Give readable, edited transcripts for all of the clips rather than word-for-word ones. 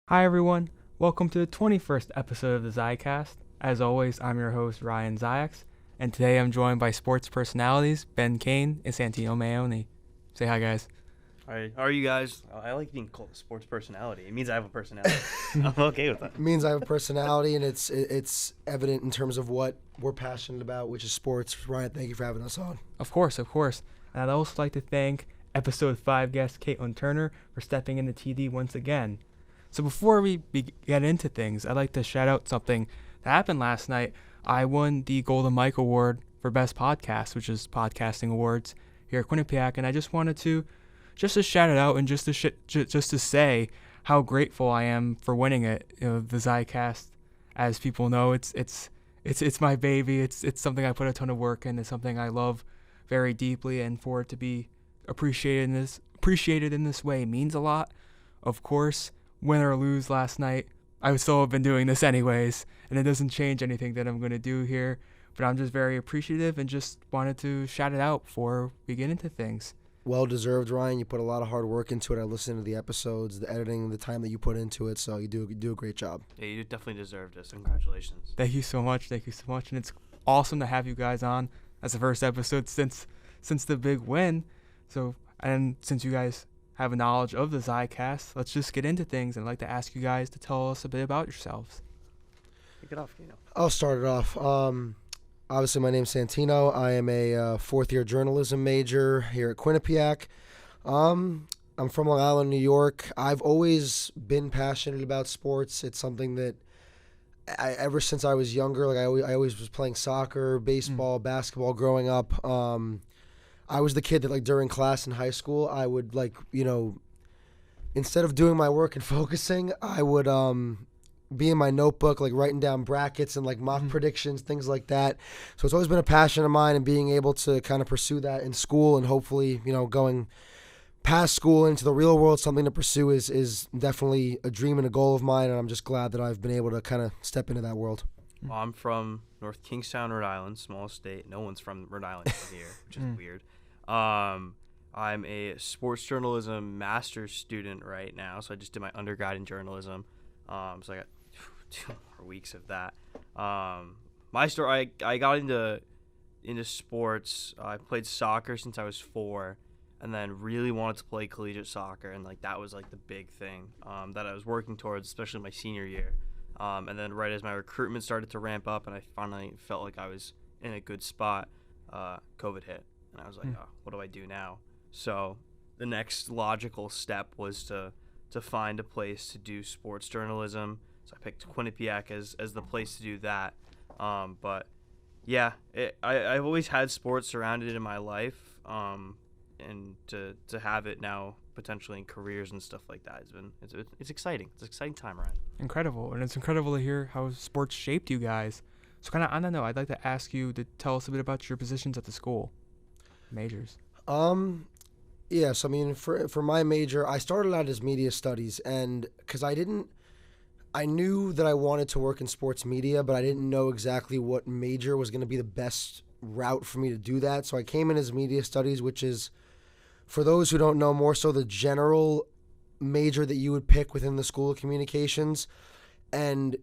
Hi everyone, welcome to the 21st episode of the Zicast. As always, I'm your host Ryan Ziaks, and today I'm joined by sports personalities Ben Kane and Santino Maione. Say hi, guys. Hi, how are you guys? I like being called a sports personality. It means I have a personality. I'm okay with that. It means I have a personality, and it's evident in terms of what we're passionate about, which is sports. Ryan, thank you for having us on. Of course. And I'd also like to thank episode 5 guest Caitlin Turner for stepping into TD once again. So before we get into things, I'd like to shout out something that happened last night. I won the Golden Mike Award for Best Podcast, which is Podcasting Awards here at Quinnipiac, and I just wanted to shout it out and just to say how grateful I am for winning it. You know, the Zicast, as people know, it's my baby. It's something I put a ton of work in. It's something I love very deeply, and for it to be appreciated in this way means a lot. Of course, win or lose last night, I would still have been doing this anyways, and it doesn't change anything that I'm going to do here, but I'm just very appreciative and just wanted to shout it out before we get into things. Well deserved, Ryan. You put a lot of hard work into it. I listened to the episodes, the editing, the time that you put into it, so you do a great job. Yeah, you definitely deserve this. Congratulations. Thank you so much, and it's awesome to have you guys on as the first episode since the big win. So, and since you guys have a knowledge of the Zicast, let's just get into things, and I'd like to ask you guys to tell us a bit about yourselves. Kick it off, Kino. I'll start it off. Obviously, my name's Santino. I am a fourth-year journalism major here at Quinnipiac. I'm from Long Island, New York. I've always been passionate about sports. It's something that ever since I was younger, like I always was playing soccer, baseball, basketball growing up. I was the kid that, like, during class in high school, I would, like, instead of doing my work and focusing, I would be in my notebook, like, writing down brackets and, like, mock predictions, things like that. So it's always been a passion of mine, and being able to kind of pursue that in school and hopefully, going past school into the real world, something to pursue is definitely a dream and a goal of mine, and I'm just glad that I've been able to kind of step into that world. Well, I'm from North Kingstown, Rhode Island, small state. No one's from Rhode Island here, which is weird. I'm a sports journalism master's student right now, so I just did my undergrad in journalism. So I got 2 more weeks of that. My story, I got into sports. I played soccer since I was 4, and then really wanted to play collegiate soccer, and like that was like the big thing that I was working towards, especially my senior year. And then right as my recruitment started to ramp up, and I finally felt like I was in a good spot, COVID hit. And I was like, oh, what do I do now? So the next logical step was to find a place to do sports journalism. So I picked Quinnipiac as the place to do that. But yeah, I've always had sports surrounded in my life. And to have it now potentially in careers and stuff like that it's exciting. It's an exciting time, Ryan. Incredible, and it's incredible to hear how sports shaped you guys. So kind of on that note, I'd like to ask you to tell us a bit about your positions at the school. Majors. Yes, I mean, for my major, I started out as media studies, and because I knew that I wanted to work in sports media, but I didn't know exactly what major was going to be the best route for me to do that. So I came in as media studies, which is, for those who don't know, more so the general major that you would pick within the School of Communications. And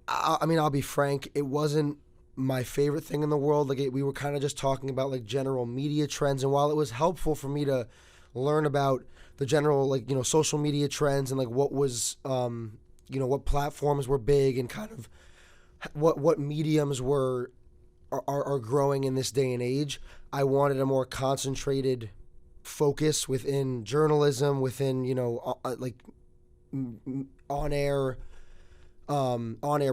I mean, I'll be frank, it wasn't my favorite thing in the world. Like, we were kind of just talking about, like, general media trends, and while it was helpful for me to learn about the general, like, social media trends and, like, what was what platforms were big and kind of what mediums are growing in this day and age, I wanted a more concentrated focus within journalism, within like on-air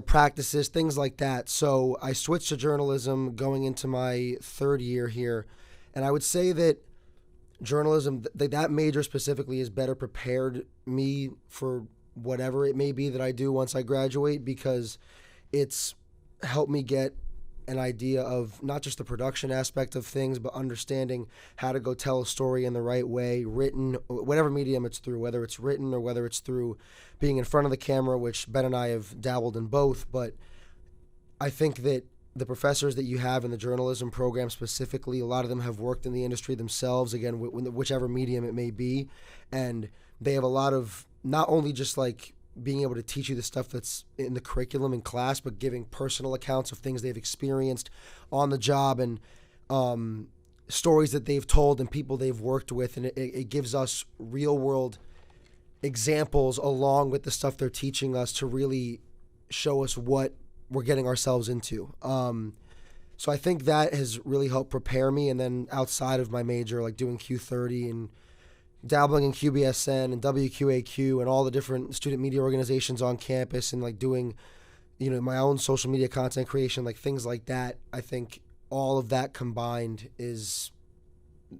practices, things like that. So I switched to journalism going into my 3rd year here, and I would say that journalism, that major specifically, has better prepared me for whatever it may be that I do once I graduate, because it's helped me get an idea of not just the production aspect of things, but understanding how to go tell a story in the right way, written, whatever medium it's through, whether it's written or whether it's through being in front of the camera, which Ben and I have dabbled in both. But I think that the professors that you have in the journalism program specifically, a lot of them have worked in the industry themselves, again, whichever medium it may be, and they have a lot of not only just like being able to teach you the stuff that's in the curriculum in class, but giving personal accounts of things they've experienced on the job and stories that they've told and people they've worked with. And it gives us real world examples along with the stuff they're teaching us to really show us what we're getting ourselves into. So I think that has really helped prepare me. And then outside of my major, like doing Q30 and dabbling in QBSN and WQAQ and all the different student media organizations on campus and like doing, my own social media content creation, like things like that. I think all of that combined is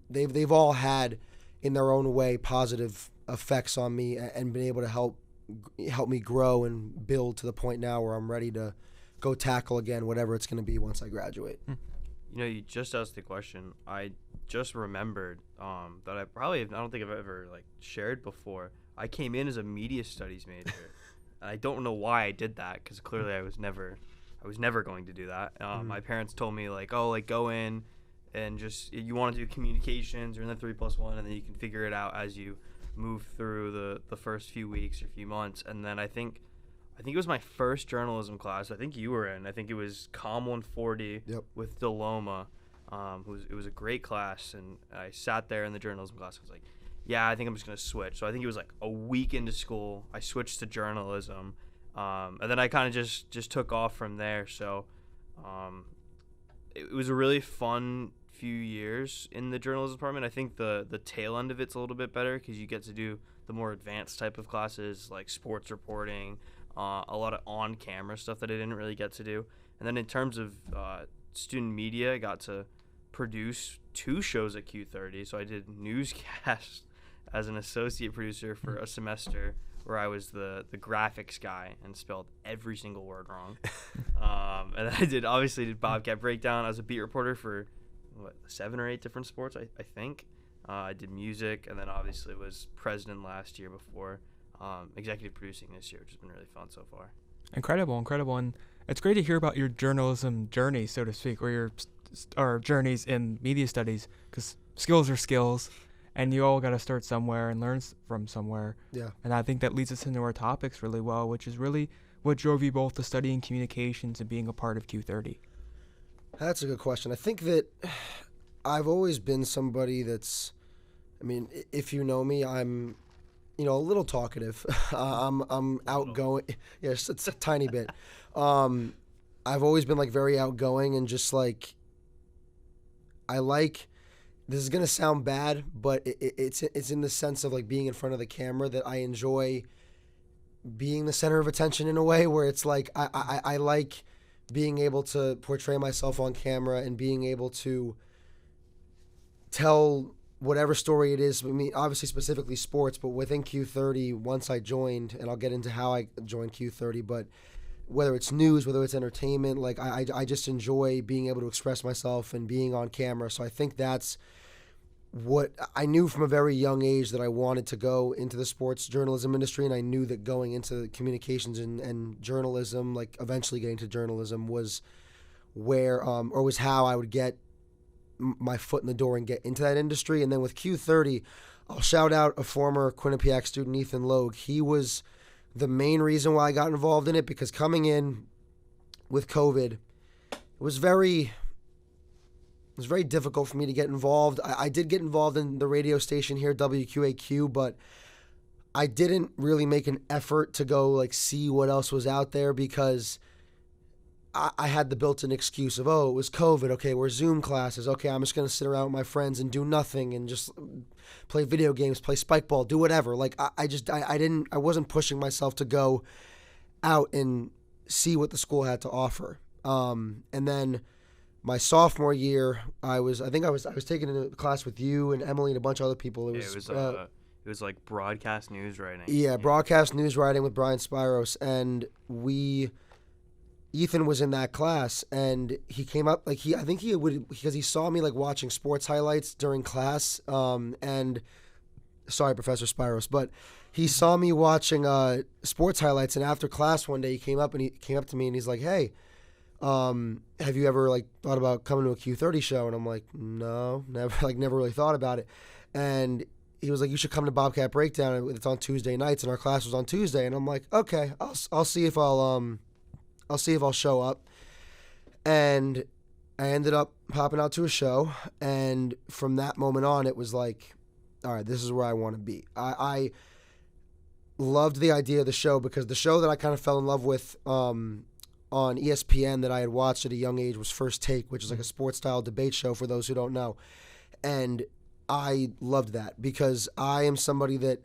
they've all had in their own way positive effects on me and been able to help me grow and build to the point now where I'm ready to go tackle again whatever it's going to be once I graduate. You just asked the question. I just remembered that I don't think I've ever shared before. I came in as a media studies major, and I don't know why I did that because clearly I was never going to do that. My parents told me go in and just you want to do communications or in the 3+1, and then you can figure it out as you move through the first few weeks or few months. And then I think it was my first journalism class. I think you were in. I think it was Com 140 with Deloma. It was a great class, and I sat there in the journalism class. I was like, yeah, I think I'm just going to switch. So I think it was like a week into school, I switched to journalism. And then I kind of just took off from there. So it was a really fun few years in the journalism department. I think the tail end of it's a little bit better because you get to do the more advanced type of classes like sports reporting, a lot of on-camera stuff that I didn't really get to do. And then in terms of student media, I got to produce 2 shows at Q30. So I did newscast as an associate producer for a semester where I was the graphics guy and spelled every single word wrong. And then I did Bobcat Breakdown. I was a beat reporter for 7 or 8 different sports, I think. I did music, and then obviously was president last year before executive producing this year, which has been really fun so far. Incredible. And it's great to hear about your journalism journey, so to speak, or your journeys in media studies, because skills are skills, and you all got to start somewhere and learn from somewhere. Yeah. And I think that leads us into our topics really well, which is really what drove you both to studying communications and being a part of Q30. That's a good question. I think that I've always been somebody if you know me, I'm, a little talkative. I'm outgoing. Yes, it's a tiny bit. I've always been very outgoing and just this is going to sound bad, but it's in the sense of being in front of the camera that I enjoy being the center of attention in a way where it's I like being able to portray myself on camera and being able to tell whatever story it is. I mean, obviously specifically sports, but within Q30, once I joined, and I'll get into how I joined Q30, but whether it's news, whether it's entertainment, I just enjoy being able to express myself and being on camera. So I think that's what I knew from a very young age, that I wanted to go into the sports journalism industry, and I knew that going into communications and journalism, eventually getting to journalism, was where or was how I would get my foot in the door and get into that industry. And then with Q30, I'll shout out a former Quinnipiac student, Ethan Logue. He was the main reason why I got involved in it, because coming in with COVID, it was very difficult for me to get involved. I did get involved in the radio station here, WQAQ, but I didn't really make an effort to go see what else was out there, because I had the built-in excuse of, it was COVID. Okay, we're Zoom classes. Okay, I'm just going to sit around with my friends and do nothing and just play video games, play spike ball, do whatever. I wasn't pushing myself to go out and see what the school had to offer. And then my sophomore year, I was taking a class with you and Emily and a bunch of other people. It was broadcast news writing. Yeah, broadcast news writing with Brian Spiros, and Ethan was in that class, and he came up because he saw me watching sports highlights during class. And sorry, Professor Spiros, but he saw me watching sports highlights, and after class one day he came up to me and he's like, "Hey, have you ever thought about coming to a Q30 show?" And I'm like, "No, never really thought about it." And he was like, you should come to Bobcat Breakdown. It's on Tuesday nights, and our class was on Tuesday. And I'm like, okay, I'll see if I'll see if I'll show up. And I ended up popping out to a show, and from that moment on, it was like, all right, this is where I want to be. I loved the idea of the show because the show that I kind of fell in love with on ESPN that I had watched at a young age was First Take, which is like a sports-style debate show for those who don't know. And I loved that because I am somebody that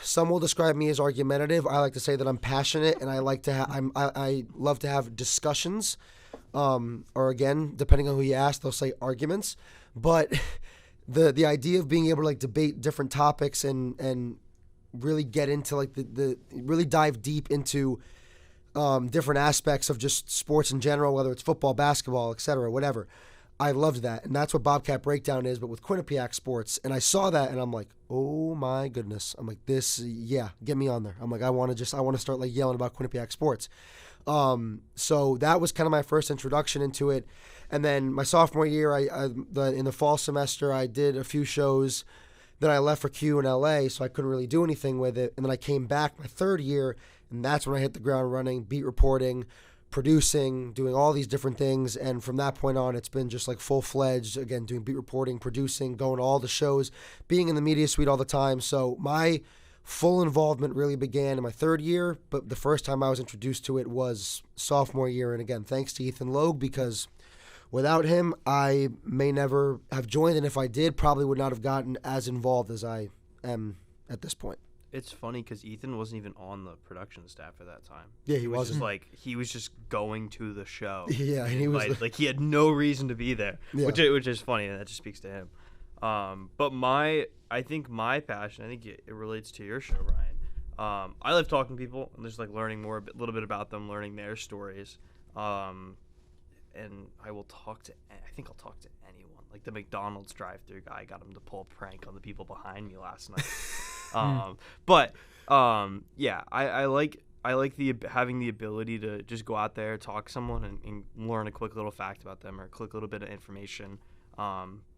some will describe me as argumentative. I like to say that I'm passionate, and I like to I love to have discussions. Or again, depending on who you ask, they'll say arguments. But the idea of being able to like debate different topics and really get into like the really dive deep into different aspects of just sports in general, whether it's football, basketball, etc., whatever. I loved that, and that's what Bobcat Breakdown is, but with Quinnipiac sports. And I saw that, and I'm like, oh my goodness. I'm like, get me on there. I'm like, I want to start like yelling about Quinnipiac sports. So that was kind of my first introduction into it. And then my sophomore year, in the fall semester, I did a few shows. Then I left for Q in LA, so I couldn't really do anything with it. And then I came back my third year, and that's when I hit the ground running, beat reporting, producing, doing all these different things. And from that point on, it's been just like full-fledged, again, doing beat reporting, producing, going to all the shows, being in the media suite all the time. So my full involvement really began in my third year, but the first time I was introduced to it was sophomore year. And again, thanks to Ethan Logue, because without him, I may never have joined, and if I did, probably would not have gotten as involved as I am at this point. It's funny because Ethan wasn't even on the production staff at that time. Yeah, he wasn't. Just like he was just going to the show. Yeah, and he was like he had no reason to be there, yeah. which is funny, and that just speaks to him. But I think my passion, I think it relates to your show, Ryan. I love talking to people and just like learning more, a little bit about them, learning their stories. And I'll talk to anyone. Like the McDonald's drive-thru guy, got him to pull a prank on the people behind me last night. Yeah, I like having the ability to just go out there, talk to someone, and learn a quick little fact about them or a quick little bit of information.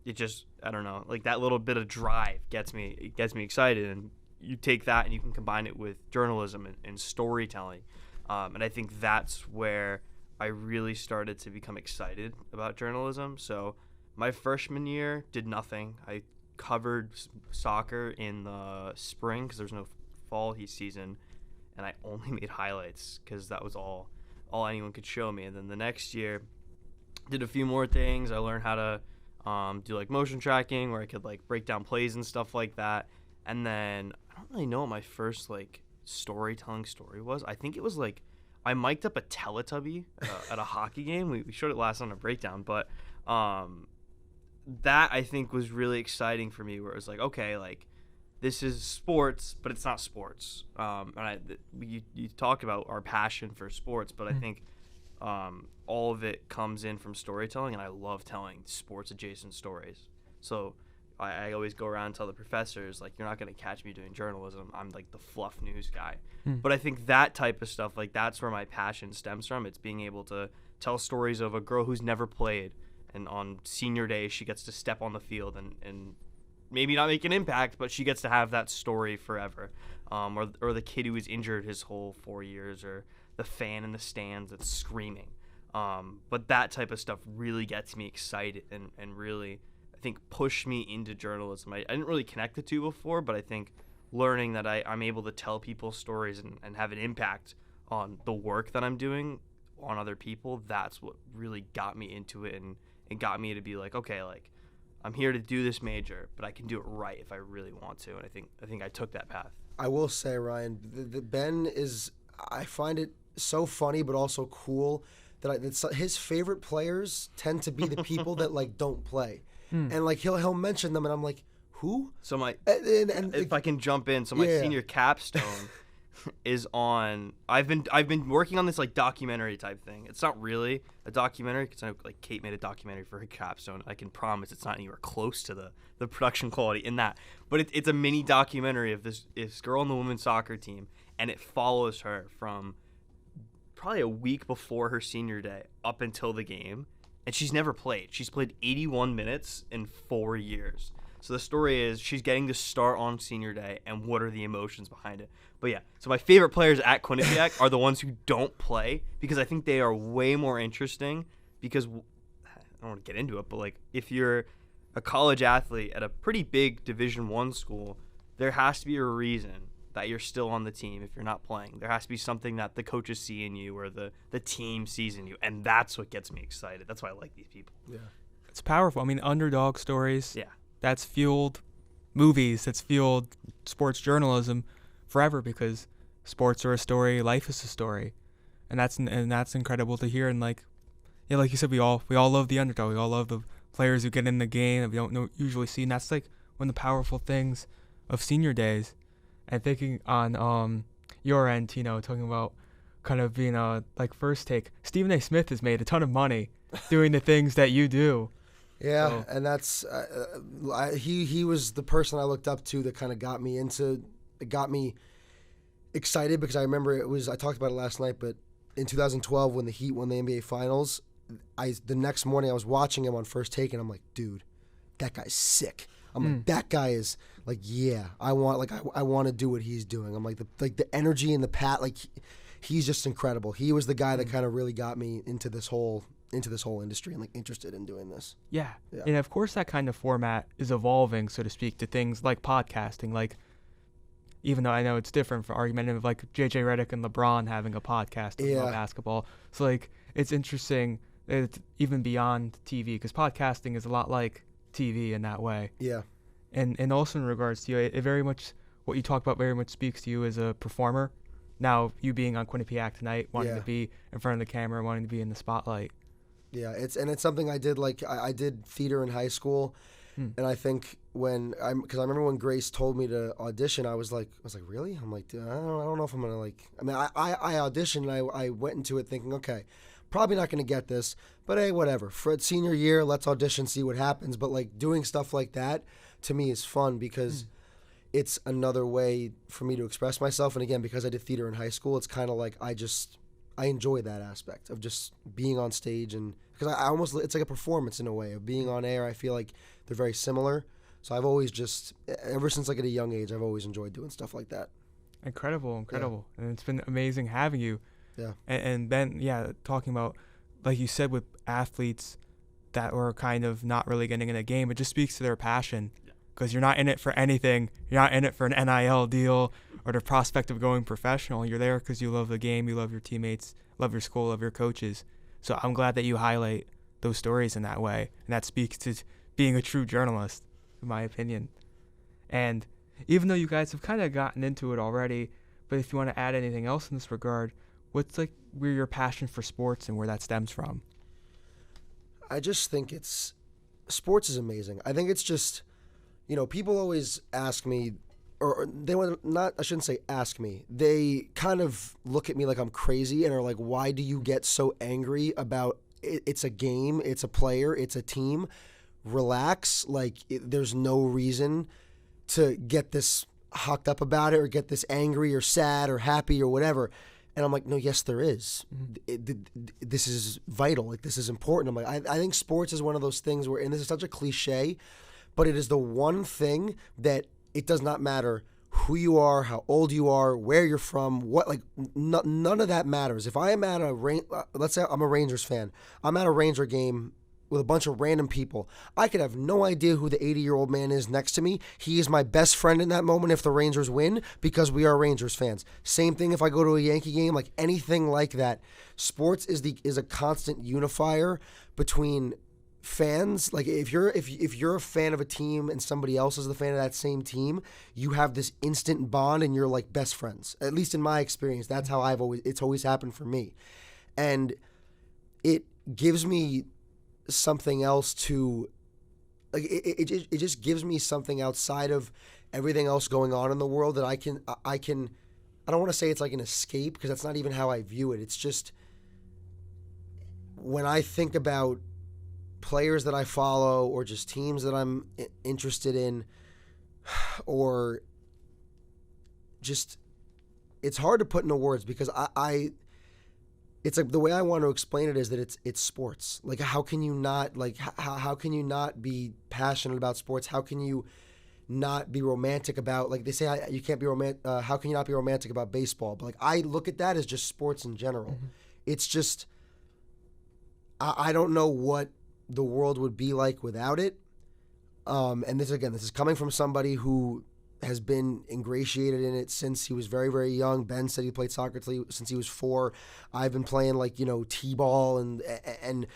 It just, I don't know, like that little bit of drive gets me excited, and you take that and you can combine it with journalism and storytelling. And I think that's where I really started to become excited about journalism. So my freshman year did nothing. I covered soccer in the spring because there's no fall season, and I only made highlights because that was all anyone could show me. And then the next year, did a few more things. I learned how to do like motion tracking, where I could like break down plays and stuff like that. And then I don't really know what my first like storytelling story was. I think it was like I mic'd up a Teletubby at a hockey game. We showed it last on a breakdown, but that I think was really exciting for me, where it was like, okay, like this is sports, but it's not sports. And you talked about our passion for sports, but I think all of it comes in from storytelling, and I love telling sports adjacent stories. So I always go around and tell the professors, like, you're not going to catch me doing journalism. I'm like the fluff news guy. But I think that type of stuff, like that's where my passion stems from. It's being able to tell stories of a girl who's never played, and on senior day she gets to step on the field and maybe not make an impact, but she gets to have that story forever. Or the kid who was injured his whole 4 years, or the fan in the stands that's screaming. But that type of stuff really gets me excited and really, I think, pushed me into journalism. I didn't really connect the two before, but I think learning that I'm able to tell people stories and have an impact on the work that I'm doing on other people, that's what really got me into it and got me to be like, okay, like I'm here to do this major, but I can do it right if I really want to. And I think I took that path. I will say, Ryan, the Ben is, I find it so funny but also cool that his favorite players tend to be the people that like don't play. And like he'll mention them, and I'm like, who? So my and if I can jump in, so my senior capstone is on. I've been working on this like documentary type thing. It's not really a documentary because I know like Kate made a documentary for her capstone. I can promise it's not anywhere close to the production quality in that. But it's a mini documentary of this girl on the women's soccer team, and it follows her from probably a week before her senior day up until the game. And she's never played. She's played 81 minutes in 4 years. So the story is she's getting to start on senior day, and what are the emotions behind it? But yeah, so my favorite players at Quinnipiac are the ones who don't play, because I think they are way more interesting. Because I don't want to get into it, but like if you're a college athlete at a pretty big Division I school, there has to be a reason that you're still on the team if you're not playing. There has to be something that the coaches see in you or the team sees in you, and that's what gets me excited. That's why I like these people. Yeah. It's powerful. I mean, underdog stories. Yeah. That's fueled movies. That's fueled sports journalism forever, because sports are a story, life is a story, and that's incredible to hear. And like you said, we all love the underdog. We all love the players who get in the game that we don't usually see, and that's like one of the powerful things of senior days. And thinking on your end, Tino, talking about kind of being like first take, Stephen A. Smith has made a ton of money doing the things that you do. Yeah, So. and that's he was the person I looked up to that kind of got me excited, because I remember I talked about it last night, but in 2012 when the Heat won the NBA Finals, the next morning I was watching him on First Take, and I'm like, dude, that guy's sick. I'm like, that guy is like, yeah, I want to do what he's doing. I'm like the energy and the he's just incredible. He was the guy that kind of really got me into this whole industry and like interested in doing this. Yeah. And of course that kind of format is evolving, so to speak, to things like podcasting. Like, even though I know it's different for argument of like JJ Redick and LeBron having a podcast about basketball. So like it's interesting that it's even beyond TV, because podcasting is a lot like TV in that way. Yeah. And also in regards to you, it very much, what you talk about very much speaks to you as a performer. Now, you being on Quinnipiac tonight, wanting to be in front of the camera, wanting to be in the spotlight. Yeah, it's something I did. Like I did theater in high school, and I think because I remember when Grace told me to audition, I was like, really? I'm like, dude, I don't know if I'm gonna like. I mean, I auditioned, and I went into it thinking, okay, probably not gonna get this, but hey, whatever. For senior year, let's audition, see what happens. But like doing stuff like that to me is fun, because it's another way for me to express myself. And again, because I did theater in high school, it's kind of like I enjoy that aspect of just being on stage, and because it's like a performance in a way of being on air. I feel like they're very similar. So I've always ever since like at a young age, I've always enjoyed doing stuff like that. Incredible. Yeah. And it's been amazing having you. Yeah. And Ben, talking about, like you said, with athletes that were kind of not really getting in a game, it just speaks to their passion, because you're not in it for anything. You're not in it for an NIL deal or the prospect of going professional. You're there because you love the game, you love your teammates, love your school, love your coaches. So I'm glad that you highlight those stories in that way, and that speaks to being a true journalist, in my opinion. And even though you guys have kind of gotten into it already, but if you want to add anything else in this regard, what's like where your passion for sports and where that stems from? I just think sports is amazing. I think it's just, people always ask me, or they want not, I shouldn't say ask me. They kind of look at me like I'm crazy and are like, why do you get so angry about it? It's a game, it's a player, it's a team. Relax. There's no reason to get this hocked up about it or get this angry or sad or happy or whatever. And I'm like, no, yes, there is. This is vital. Like, this is important. I'm like, I think sports is one of those things where, and this is such a cliche, but it is the one thing that it does not matter who you are, how old you are, where you're from, none of that matters. If I am at let's say I'm a Rangers fan, I'm at a Ranger game with a bunch of random people. I could have no idea who the 80-year-old man is next to me. He is my best friend in that moment if the Rangers win, because we are Rangers fans. Same thing if I go to a Yankee game, like anything like that. Sports is a constant unifier between fans. Like if you're a fan of a team and somebody else is the fan of that same team, you have this instant bond and you're like best friends. At least in my experience, that's how it's always happened for me. And it gives me something else to, like, it just gives me something outside of everything else going on in the world that I don't want to say it's like an escape, because that's not even how I view it. It's just when I think about players that I follow or just teams that I'm interested in, or just, it's hard to put into words, because it's like the way I want to explain it is that it's sports. Like how can you not how can you not be passionate about sports? How can you not be romantic about, like they say you can't be how can you not be romantic about baseball? But like I look at that as just sports in general. Mm-hmm. It's just I don't know what the world would be like without it. And this is coming from somebody who has been ingratiated in it since he was very, very young. Ben said he played soccer since he was 4. I've been playing t-ball and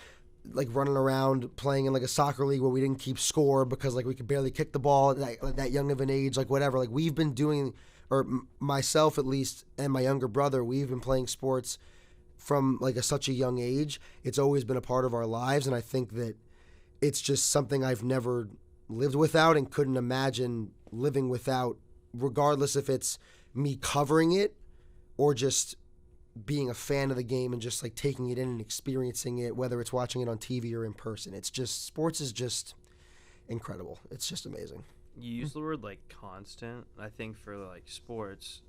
like running around playing in like a soccer league where we didn't keep score because like we could barely kick the ball at that young of an age, like whatever. Like we've been doing, or myself at least, and my younger brother, we've been playing sports from like such a young age. It's always been a part of our lives, and I think that it's just something I've never lived without and couldn't imagine living without, regardless if it's me covering it or just being a fan of the game and just like taking it in and experiencing it, whether it's watching it on TV or in person. It's just, sports is just incredible. It's just amazing. You use the word like constant. I think for like sports,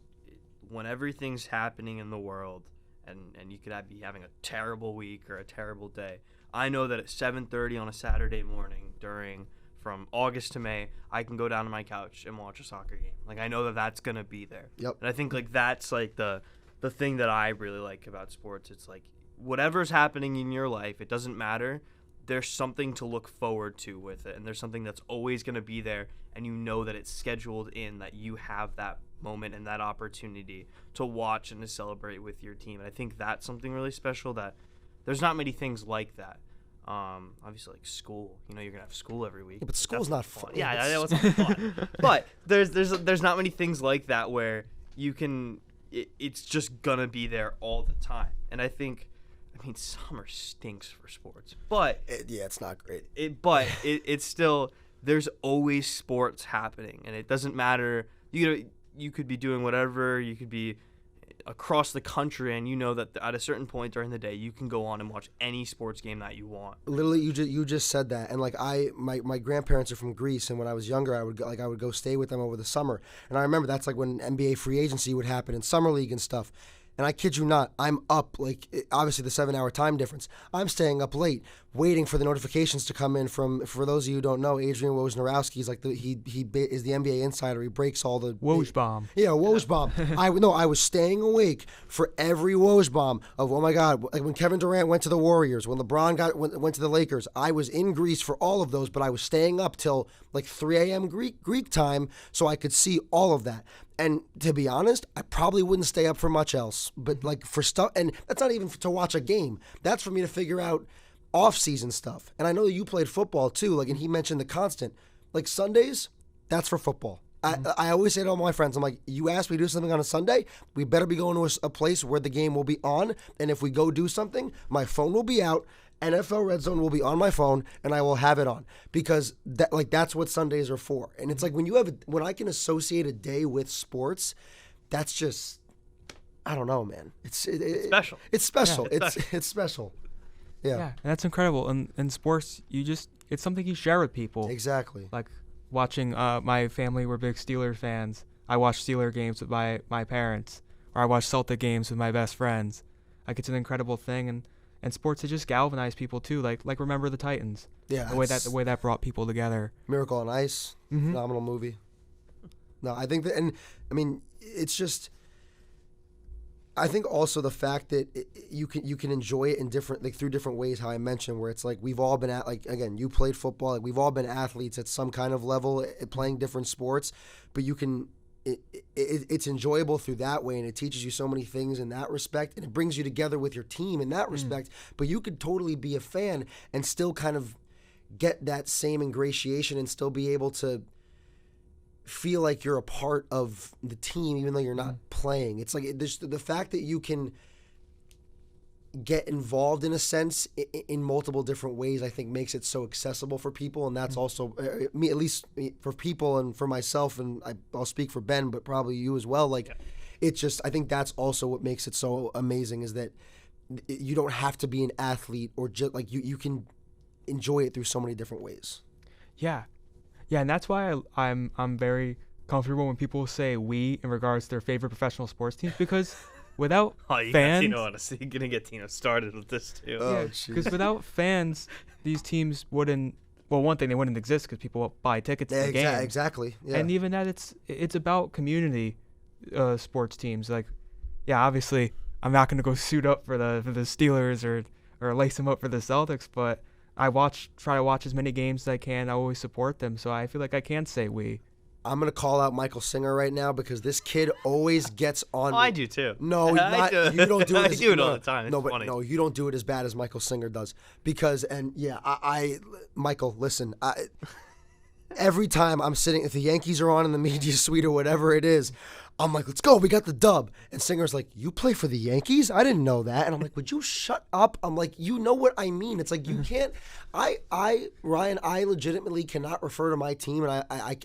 when everything's happening in the world and you could be having a terrible week or a terrible day, I know that at 7:30 on a Saturday morning from August to May, I can go down to my couch and watch a soccer game. Like I know that that's gonna be there. Yep. And I think like that's like the thing that I really like about sports. It's like whatever's happening in your life, it doesn't matter. There's something to look forward to with it, and there's something that's always gonna be there, and you know that it's scheduled in, that you have that moment and that opportunity to watch and to celebrate with your team. And I think that's something really special that there's not many things like that. Obviously like school, you're gonna have school every week. Yeah, but school's not fun. Yeah, I know it's not fun. But there's not many things like that where you can, it's just gonna be there all the time. And I mean, summer stinks for sports, but it's not great. It's still, there's always sports happening, and it doesn't matter. You could be doing whatever. You could be across the country, and you know that at a certain point during the day, you can go on and watch any sports game that you want. Literally, you just said that, and like my grandparents are from Greece, and when I was younger, I would go stay with them over the summer, and I remember that's like when NBA free agency would happen and summer league and stuff. And I kid you not, I'm up, like, obviously the 7-hour time difference. I'm staying up late, waiting for the notifications to come in from, for those of you who don't know, Adrian Wojnarowski is like he is the NBA insider. He breaks all the Woj bomb. Yeah, Woj bomb. I was staying awake for every Woj bomb of, oh my God, like when Kevin Durant went to the Warriors, when LeBron went to the Lakers. I was in Greece for all of those, but I was staying up till like 3 a.m. Greek time so I could see all of that. And to be honest, I probably wouldn't stay up for much else. But like for stuff, and that's not even to watch a game. That's for me to figure out off-season stuff. And I know that you played football too. Like, and he mentioned the constant. Like Sundays, that's for football. I always say to all my friends, I'm like, you asked me to do something on a Sunday, we better be going to a place where the game will be on. And if we go do something, my phone will be out. NFL Red Zone will be on my phone, and I will have it on, because that's what Sundays are for. And it's like when I can associate a day with sports, that's just, I don't know, man. It's special. It's special. Yeah, It's special. Yeah. Yeah, and that's incredible. And in sports, it's something you share with people. Exactly. Like watching, my family were big Steelers fans. I watched Steeler games with my parents, or I watched Celtic games with my best friends. Like, it's an incredible thing, and sports, it just galvanized people too. Like Remember the Titans. Yeah. The way that brought people together. Miracle on Ice, Mm-hmm. phenomenal movie. No, I think that, and I mean, it's just, I think also the fact that you can enjoy it in different, like through different ways. How I mentioned, where it's like we've all been at, like, again, you played football, like we've all been athletes at some kind of level at playing different sports, but you can. It's enjoyable through that way, and it teaches you so many things in that respect, and it brings you together with your team in that respect. But you could totally be a fan and still kind of get that same ingratiation and still be able to feel like you're a part of the team even though you're not playing. It's like the fact that you can get involved in a sense in multiple different ways, I think makes it so accessible for people. And that's also me, at least for people and for myself, and I'll speak for Ben, but probably you as well. Like, it's just, I think that's also what makes it so amazing, is that you don't have to be an athlete, or just like you can enjoy it through so many different ways. Yeah, and that's why I'm very comfortable when people say we in regards to their favorite professional sports teams, because without Oh, you fans, you're gonna get Tino started with this too. Oh, because without fans, these teams wouldn't. Well, one thing, they wouldn't exist because people won't buy tickets to the games. Exactly. Yeah. And even that, it's about community sports teams. Like, yeah, obviously, I'm not gonna go suit up for the Steelers or lace them up for the Celtics, but I try to watch as many games as I can. I always support them, so I feel like I can say we. I'm going to call out Michael Singer right now because this kid always gets on me. I do too. No, I do. You don't do it. I do it all the time. No, It's but funny. no, you don't do it as bad as Michael Singer does. Because, Michael, listen, every time I'm sitting, if the Yankees are on in the media suite or whatever it is, I'm like, let's go, we got the dub. And Singer's like, you play for the Yankees? I didn't know that. And I'm like, would you shut up? I'm like, you know what I mean. It's like, you can't, Ryan, I legitimately cannot refer to my team, and I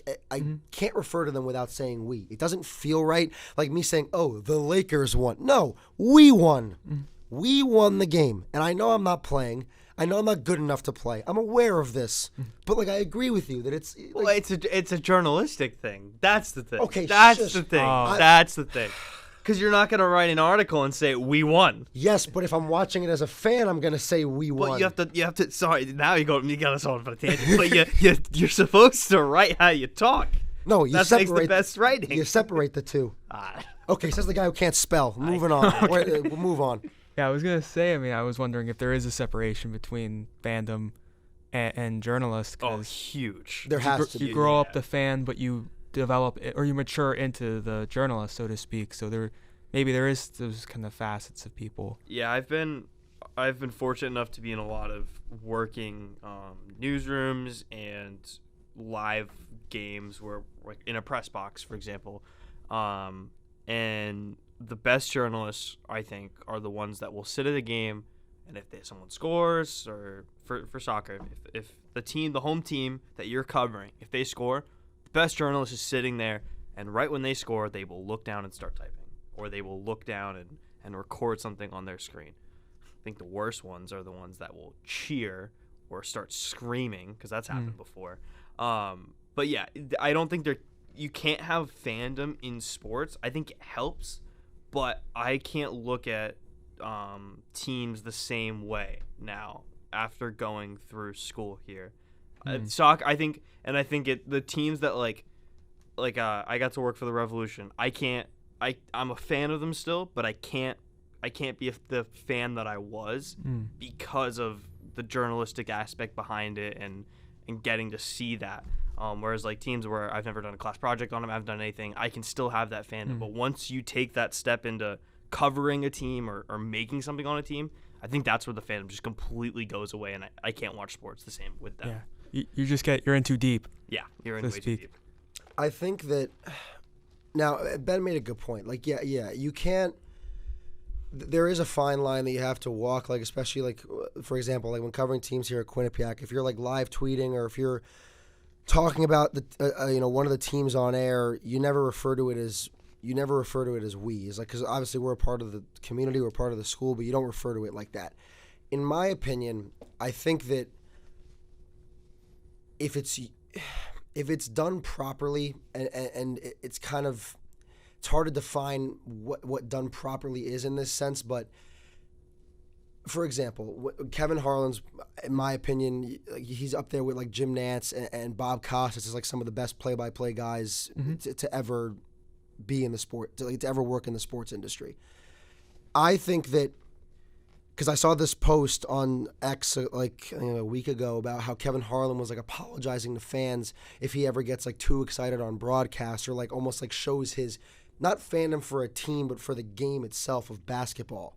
can't refer to them without saying we. It doesn't feel right, like me saying, oh, the Lakers won. No, we won. We won the game. And I know I'm not playing. I know I'm not good enough to play. I'm aware of this. But, like, I agree with you that it's... Like, Well, it's a journalistic thing. That's the thing. Okay, that's shush. the thing. Oh. That's the thing. Because you're not gonna write an article and say we won. yes, but if I'm watching it as a fan, I'm going to say we won. But you have to. Sorry, now you got us on a tangent. But you're supposed to write how you talk. No, you That separate... makes the best writing. You separate the two. Ah. Okay, says the guy who can't spell. Moving on. We'll move on. Yeah, I was gonna say. I mean, I was wondering if there is a separation between fandom and journalists. Oh, 'cause There huge. you, has gr- to you be. grow up the fan, but you develop or you mature into the journalist, so to speak. So there is those kind of facets of people. Yeah, I've been fortunate enough to be in a lot of working newsrooms and live games where, like, in a press box, for example, and the best journalists, I think, are the ones that will sit at a game, and if someone scores, or for soccer, if the home team that you're covering, if they score, the best journalist is sitting there, and right when they score, they will look down and start typing, or they will look down and record something on their screen. I think the worst ones are the ones that will cheer or start screaming, because that's happened before. But yeah, I don't think you can't have fandom in sports. I think it helps, but I can't look at teams the same way now after going through school here. Soccer, I think the teams that I got to work for the Revolution. I'm a fan of them still, but I can't be the fan that I was because of the journalistic aspect behind it and getting to see that. Whereas, like, teams where I've never done a class project on them, I haven't done anything, I can still have that fandom. But once you take that step into covering a team or making something on a team, I think that's where the fandom just completely goes away, and I can't watch sports the same with them. Yeah, you're in too deep. Yeah, you're in So way too speak. deep. I think that now Ben made a good point. Like, yeah, you can't. There is a fine line that you have to walk. Like, especially like, for example, like when covering teams here at Quinnipiac, if you're like live tweeting or if you're talking about the one of the teams on air, you never refer to it as we. It's like, because obviously we're a part of the community, we're part of the school, but you don't refer to it like that. In my opinion, I think that if it's done properly, and it's kind of, it's hard to define what done properly is in this sense, but for example, Kevin Harlan's, in my opinion, he's up there with like Jim Nantz and Bob Costas is like some of the best play-by-play guys to ever be in the sport, to ever work in the sports industry. I think that, because I saw this post on X a week ago about how Kevin Harlan was like apologizing to fans if he ever gets like too excited on broadcast or like almost like shows his not fandom for a team but for the game itself of basketball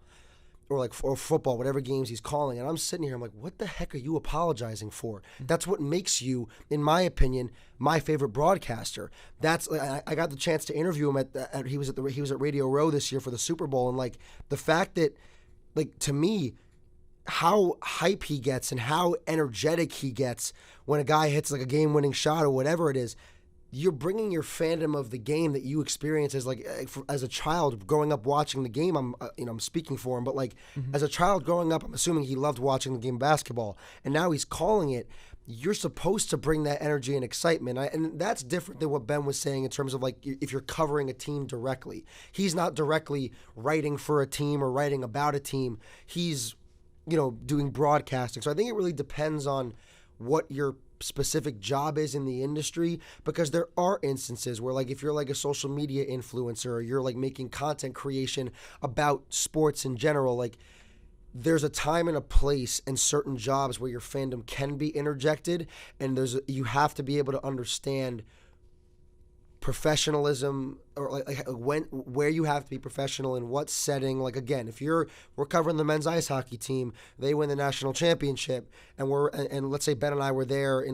or football, whatever games he's calling. And I'm sitting here, I'm like, what the heck are you apologizing for? That's what makes you, in my opinion, my favorite broadcaster. That's I got the chance to interview him he was at Radio Row this year for the Super Bowl, and like the fact that, like, to me, how hype he gets and how energetic he gets when a guy hits like a game-winning shot or whatever it is, you're bringing your fandom of the game that you experience as a child growing up watching the game. I'm speaking for him, but like as a child growing up, I'm assuming he loved watching the game of basketball, and now he's calling it. you're supposed to bring that energy and excitement. And that's different than what Ben was saying in terms of like if you're covering a team directly. He's not directly writing for a team or writing about a team. He's, doing broadcasting. So I think it really depends on what your specific job is in the industry, because there are instances where like if you're like a social media influencer or you're like making content creation about sports in general, like there's a time and a place in certain jobs where your fandom can be interjected, and you have to be able to understand professionalism, or where you have to be professional in what setting. Like again, if we're covering the men's ice hockey team, they win the national championship, and let's say Ben and I were there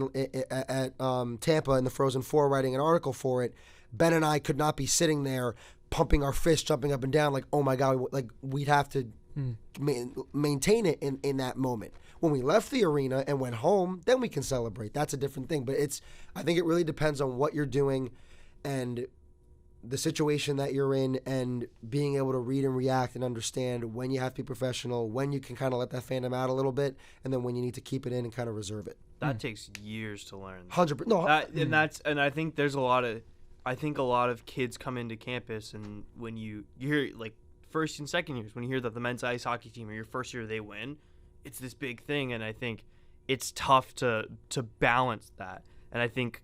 at Tampa in the Frozen Four writing an article for it. Ben and I could not be sitting there pumping our fists, jumping up and down like, oh my God, like we'd have to maintain it in that moment. When we left the arena and went home, then we can celebrate. That's a different thing. But I think it really depends on what you're doing and the situation that you're in, and being able to read and react and understand when you have to be professional, when you can kind of let that fandom out a little bit, and then when you need to keep it in and kind of reserve it. That takes years to learn. 100%. No, and I think there's a lot of kids come into campus, and when you hear like first and second years, when you hear that the men's ice hockey team or your first year they win, it's this big thing, and I think it's tough to balance that. And I think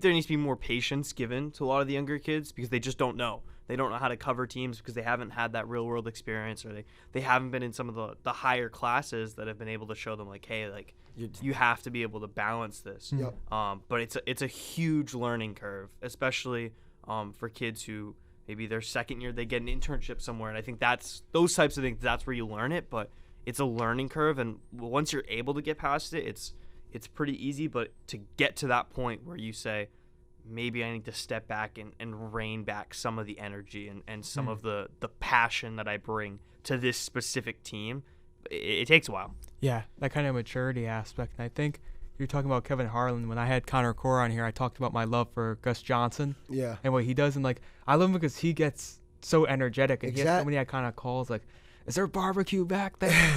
there needs to be more patience given to a lot of the younger kids, because they just don't know. They don't know how to cover teams because they haven't had that real world experience, or they haven't been in some of the higher classes that have been able to show them like, hey, like you have to be able to balance this. Yep. But it's a huge learning curve, especially for kids who maybe their second year they get an internship somewhere, and I think that's those types of things. That's where you learn it, but it's a learning curve, and once you're able to get past it, it's pretty easy. But to get to that point where you say, maybe I need to step back and rein back some of the energy and some of the passion that I bring to this specific team, it takes a while. Yeah, that kind of maturity aspect. And I think you're talking about Kevin Harlan. When I had Connor Core on here, I talked about my love for Gus Johnson. Yeah. And what he does, and like I love him because he gets so energetic, and he has so many iconic calls like, is there barbecue back there?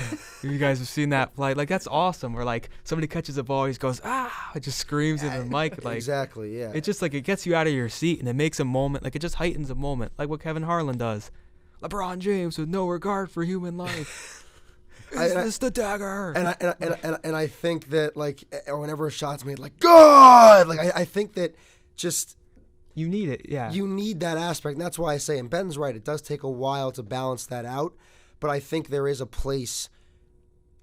You guys have seen that flight. Like, that's awesome. Where, like, somebody catches a ball, he just goes, ah! It just screams in the mic. Like, exactly, yeah. It just, like, it gets you out of your seat, and it makes a moment. Like, it just heightens a moment. Like what Kevin Harlan does. LeBron James with no regard for human life. Is this the dagger? And I think that, like, whenever a shot's made, like, God! Like, I think that just... You need it, yeah. You need that aspect. And that's why I say, and Ben's right, it does take a while to balance that out. But I think there is a place,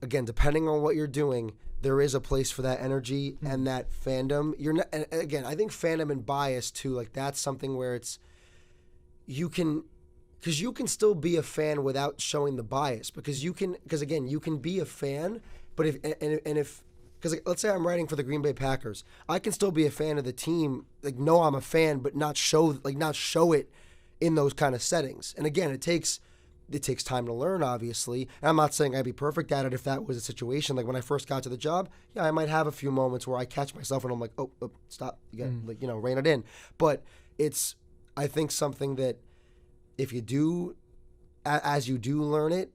again, depending on what you're doing, there is a place for that energy and that fandom. You're not, and again, I think fandom and bias too, like that's something where it's, because you can still be a fan without showing the bias, because again, you can be a fan, but because let's say I'm writing for the Green Bay Packers, I can still be a fan of the team, like know I'm a fan, but not show it in those kind of settings. And again, it takes time to learn, obviously. And I'm not saying I'd be perfect at it if that was a situation. Like when I first got to the job, yeah, I might have a few moments where I catch myself and I'm like, oh stop, you got rein it in. But it's, I think, something that if you do, as you do learn it,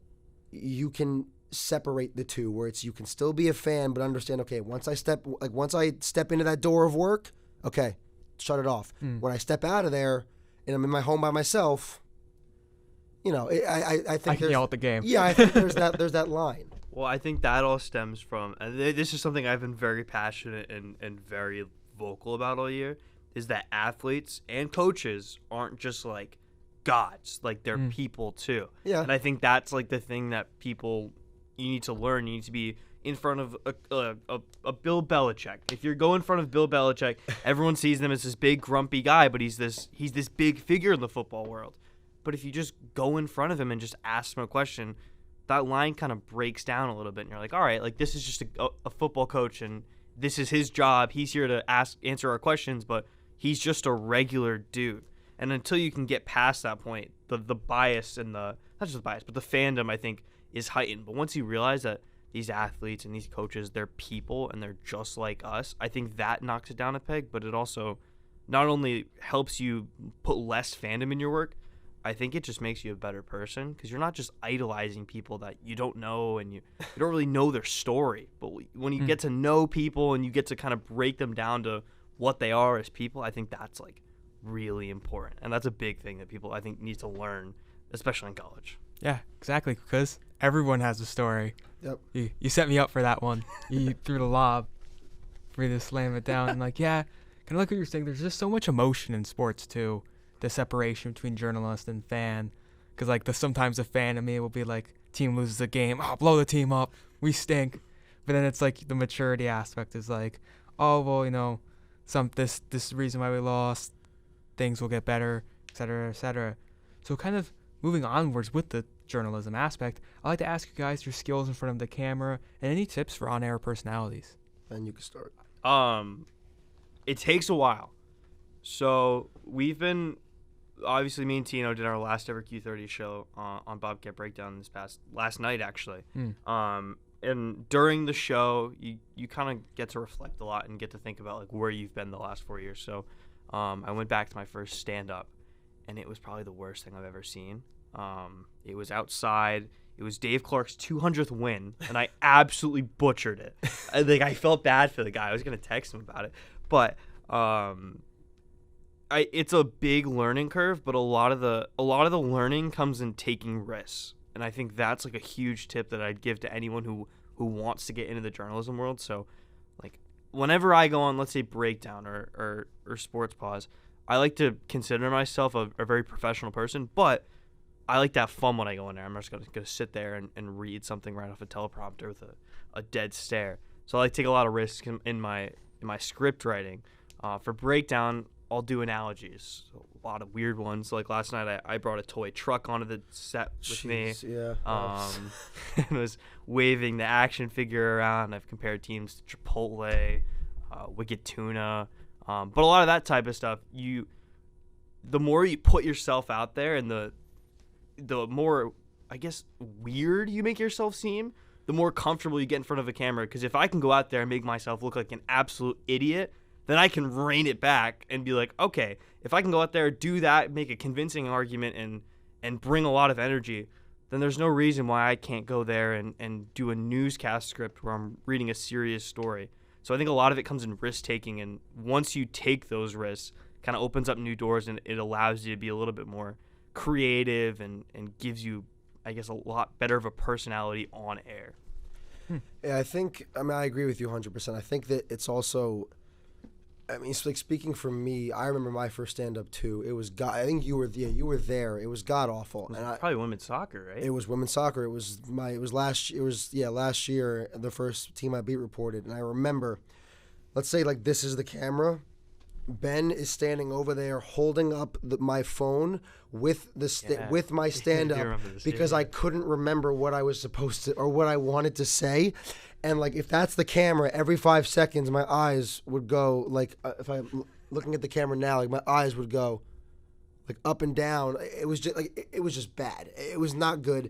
you can separate the two, where it's, you can still be a fan, but understand, okay, once I step into that door of work, okay, shut it off. When I step out of there and I'm in my home by myself, I think I can yell at the game. Yeah, I think there's that line. Well, I think that all stems from, and this is something I've been very passionate and very vocal about all year, is that athletes and coaches aren't just like gods, like they're people too. Yeah. And I think that's like the thing that you need to learn. You need to be in front of a Bill Belichick. If you go in front of Bill Belichick, everyone sees him as this big grumpy guy, but he's this big figure in the football world. But if you just go in front of him and just ask him a question, that line kind of breaks down a little bit. And you're like, all right, like this is just a football coach, and this is his job. He's here to answer our questions, but he's just a regular dude. And until you can get past that point, the bias and not just the bias, but the fandom, I think, is heightened. But once you realize that these athletes and these coaches, they're people and they're just like us, I think that knocks it down a peg. But it also not only helps you put less fandom in your work, I think it just makes you a better person because you're not just idolizing people that you don't know and you don't really know their story. But when you get to know people and you get to kind of break them down to what they are as people, I think that's like really important. And that's a big thing that people I think need to learn, especially in college. Yeah, exactly, because everyone has a story. Yep. You set me up for that one. You threw the lob for me to slam it down. And like, yeah, kind of like what you're saying, there's just so much emotion in sports too. The separation between journalist and fan. Because like sometimes the fan in me will be like, team loses a game, oh, blow the team up, we stink. But then it's like the maturity aspect is like, oh, well, you know, this is the reason why we lost, things will get better, et cetera, et cetera. So kind of moving onwards with the journalism aspect, I'd like to ask you guys your skills in front of the camera and any tips for on-air personalities. And you can start. It takes a while. So we've been, obviously me and Tino did our last ever Q30 show on Bobcat Breakdown last night actually. And during the show, you kind of get to reflect a lot and get to think about like where you've been the last 4 years. So I went back to my first stand-up, and it was probably the worst thing I've ever seen. It was outside. It was Dave Clark's 200th win, and I absolutely butchered it. I felt bad for the guy. I was gonna text him about it, but it's a big learning curve. But a lot of the learning comes in taking risks, and I think that's like a huge tip that I'd give to anyone who wants to get into the journalism world. So, like, whenever I go on, let's say Breakdown or Sports Pause, I like to consider myself a very professional person, but I like to have fun when I go in there. I'm just going to sit there and read something right off a teleprompter with a dead stare. So I like to take a lot of risks in my script writing. For Breakdown, I'll do analogies, so a lot of weird ones. Like last night, I brought a toy truck onto the set with me. Yeah. And was waving the action figure around. I've compared teams to Chipotle, Wicked Tuna, but a lot of that type of stuff. The more you put yourself out there, and the more, I guess, weird you make yourself seem, the more comfortable you get in front of a camera. Because if I can go out there and make myself look like an absolute idiot, then I can rein it back and be like, okay, if I can go out there, do that, make a convincing argument, and bring a lot of energy, then there's no reason why I can't go there and do a newscast script where I'm reading a serious story. So I think a lot of it comes in risk-taking, and once you take those risks, kind of opens up new doors, and it allows you to be a little bit more creative and gives you, I guess, a lot better of a personality on air. Yeah, I agree with you 100%. I think that it's also, it's like, speaking for me, I remember my first stand-up too. It was I think you were there. It was god awful. Probably women's soccer, right? It was women's soccer. It was last year, the first team I beat reported, and I remember, let's say like this is the camera. Ben is standing over there holding up my phone with with my stand-up because I couldn't remember what I was supposed to or what I wanted to say. And like, if that's the camera, every 5 seconds my eyes would go like, if I'm looking at the camera now, like my eyes would go like up and down. It was just like, it was just bad. It was not good.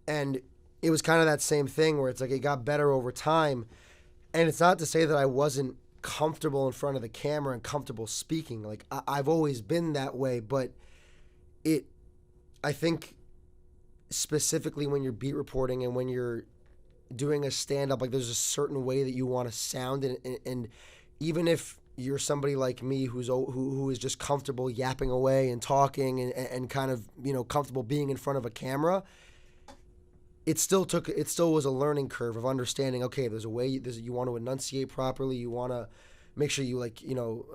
And it was kind of that same thing where it's like it got better over time. And it's not to say that I wasn't comfortable in front of the camera and comfortable speaking. Like I've always been that way, but I think specifically when you're beat reporting and when you're doing a stand-up, like there's a certain way that you want to sound, and even if you're somebody like me who is just comfortable yapping away and talking and kind of, you know, comfortable being in front of a camera, it still was a learning curve of understanding, okay, there's a way you want to enunciate properly, you want to make sure you, like, you know,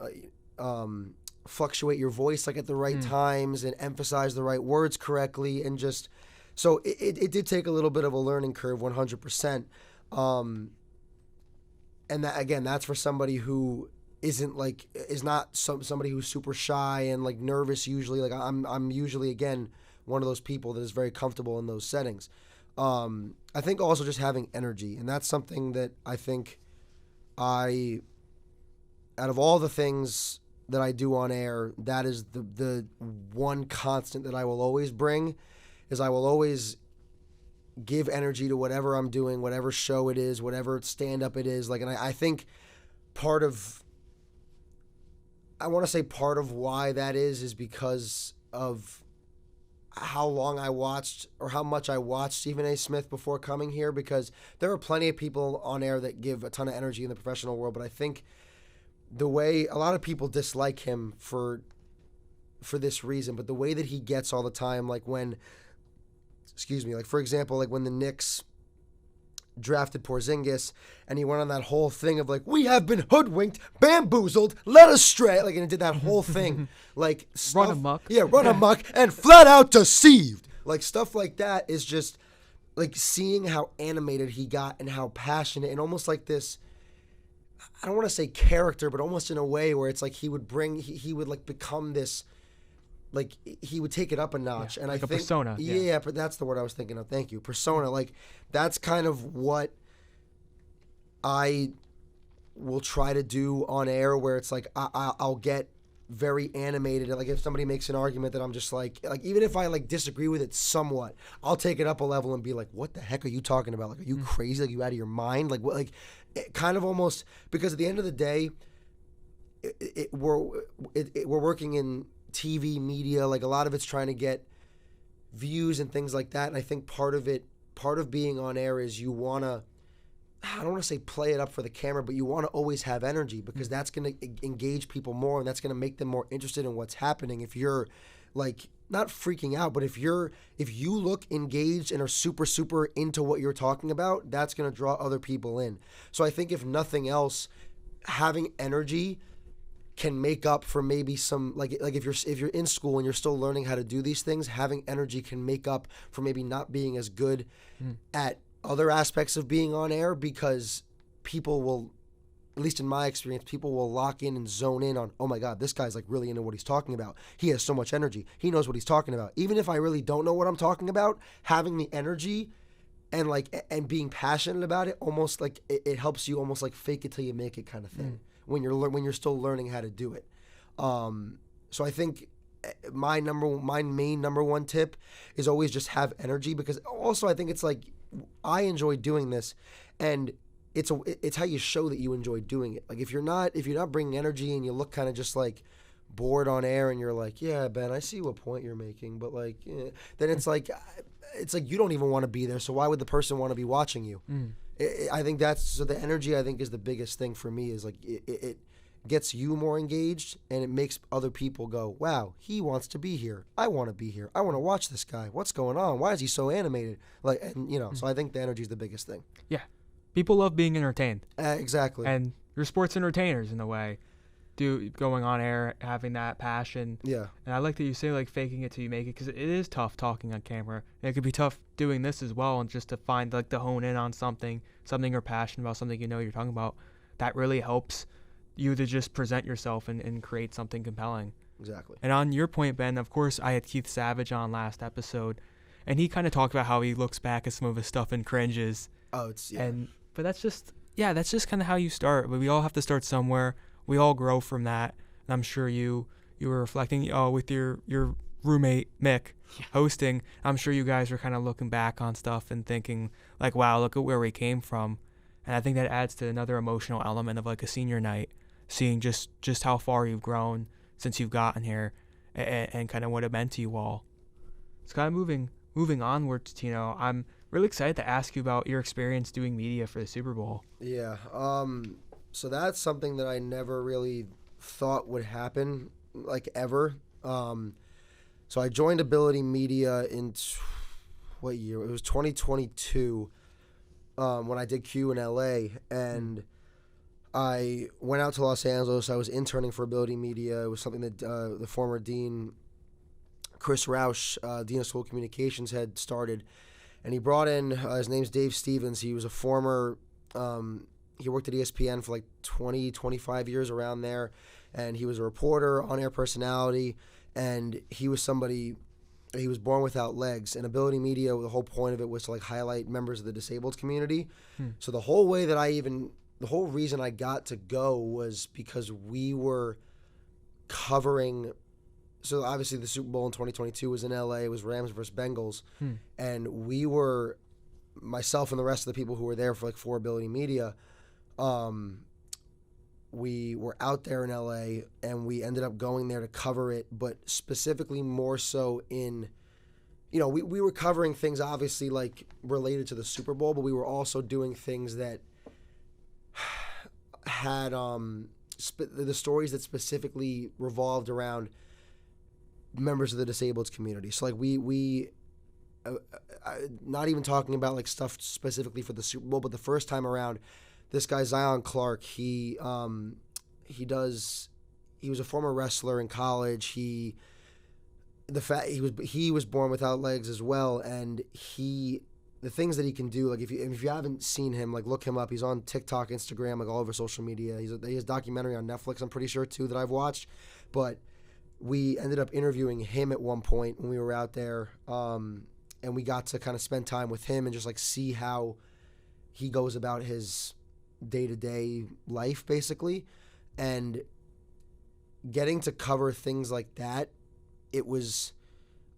fluctuate your voice like at the right times and emphasize the right words correctly, and just so it did take a little bit of a learning curve, 100%. And that, again, that's for somebody who is not somebody who's super shy and like nervous usually. Like I'm usually, again, one of those people that is very comfortable in those settings. I think also just having energy, and that's something that I think out of all the things that I do on air, that is the one constant that I will always bring, is I will always give energy to whatever I'm doing, whatever show it is, whatever stand-up it is. Like, and I think part of why that is because of how long I watched or how much I watched Stephen A. Smith before coming here, because there are plenty of people on air that give a ton of energy in the professional world, but I think the way a lot of people dislike him for this reason, but the way that he gets all the time, like when, like for example, like when the Knicks drafted Porzingis and he went on that whole thing of like, we have been hoodwinked, bamboozled, led astray, like, and he did that whole thing, like stuff, Run amok. yeah, run amok and flat out deceived, like stuff like that is just like seeing how animated he got and how passionate and almost like this, I don't want to say character, but almost in a way where it's like he would like become this, like he would take it up a notch. Yeah, And like I a think, persona. yeah, but that's the word I was thinking of. Thank you. Persona. Like that's kind of what I will try to do on air, where it's like I'll get very animated. Like if somebody makes an argument that I'm just like even if I like disagree with it somewhat, I'll take it up a level and be like, what the heck are you talking about? Like, are you crazy? Like, you out of your mind? Like what? Like it kind of almost, because at the end of the day, we're working in TV media. Like a lot of it's trying to get views and things like that. And I think part of being on air is you want to, I don't want to say play it up for the camera, but you want to always have energy, because that's going to engage people more and that's going to make them more interested in what's happening. If you're like not freaking out, but if you look engaged and are super, super into what you're talking about, that's going to draw other people in. So I think if nothing else, having energy can make up for maybe some like if you're in school and you're still learning how to do these things, having energy can make up for maybe not being as good at other aspects of being on air, because people will, at least in my experience, people will lock in and zone in on, oh my God, this guy's like really into what he's talking about. He has so much energy. He knows what he's talking about. Even if I really don't know what I'm talking about, having the energy and being passionate about it, almost like it helps you almost like fake it till you make it kind of thing. When you're still learning how to do it. So I think my main number one tip is always just have energy, because also I think it's like I enjoy doing this, and it's how you show that you enjoy doing it. Like if you're not bringing energy and you look kind of just like bored on air and you're like, yeah, Ben, I see what point you're making, but like then it's like you don't even want to be there, so why would the person want to be watching you? I think the energy I think is the biggest thing for me, is like it gets you more engaged and it makes other people go, wow, he wants to be here. I want to be here. I want to watch this guy. What's going on? Why is he so animated? Like, and so I think the energy is the biggest thing. Yeah. People love being entertained. Exactly. And you're sports entertainers in a way. Going on air, having that passion. Yeah. And I like that you say like faking it till you make it, because it is tough talking on camera. And it could be tough doing this as well, and just to find like to hone in on something you're passionate about, something you're talking about. That really helps you to just present yourself and create something compelling. Exactly. And on your point, Ben, of course, I had Keith Savage on last episode, and he kind of talked about how he looks back at some of his stuff and cringes. Oh, But that's just kind of how you start. But we all have to start somewhere. We all grow from that. And I'm sure you were reflecting with your roommate Mick hosting. I'm sure you guys were kind of looking back on stuff and thinking like, wow, look at where we came from. And I think that adds to another emotional element of like a senior night, seeing just how far you've grown since you've gotten here, and kind of what it meant to you all. It's kind of moving onwards, Tino. I'm really excited to ask you about your experience doing media for the Super Bowl. Yeah. So that's something that I never really thought would happen, like ever. So I joined Ability Media in what year? It was 2022 when I did Q in LA, and I went out to Los Angeles. I was interning for Ability Media. It was something that the former dean, Chris Roush, Dean of School Communications, had started. And he brought in, his name's Dave Stevens. He was a former, he worked at ESPN for like 20, 25 years around there. And he was a reporter, on-air personality. And he was somebody, he was born without legs. And Ability Media, the whole point of it was to like highlight members of the disabled community. So the whole reason I got to go was because we were covering. So obviously the Super Bowl in 2022 was in LA. It was Rams versus Bengals. And we were, myself and the rest of the people who were there for Ability Media, we were out there in LA, and we ended up going there to cover it, but specifically more so in we were covering things obviously like related to the Super Bowl, but we were also doing things that had the stories that specifically revolved around members of the disabled community. So like we not even talking about like stuff specifically for the Super Bowl, but the first time around, this guy Zion Clark, he was a former wrestler in college. He was born without legs as well, and the things that he can do, like if you haven't seen him, like look him up. He's on TikTok, Instagram, like all over social media. He has a documentary on Netflix, I'm pretty sure too, that I've watched. But we ended up interviewing him at one point when we were out there, and we got to kind of spend time with him and just like see how he goes about his day-to-day life, basically. And getting to cover things like that, it was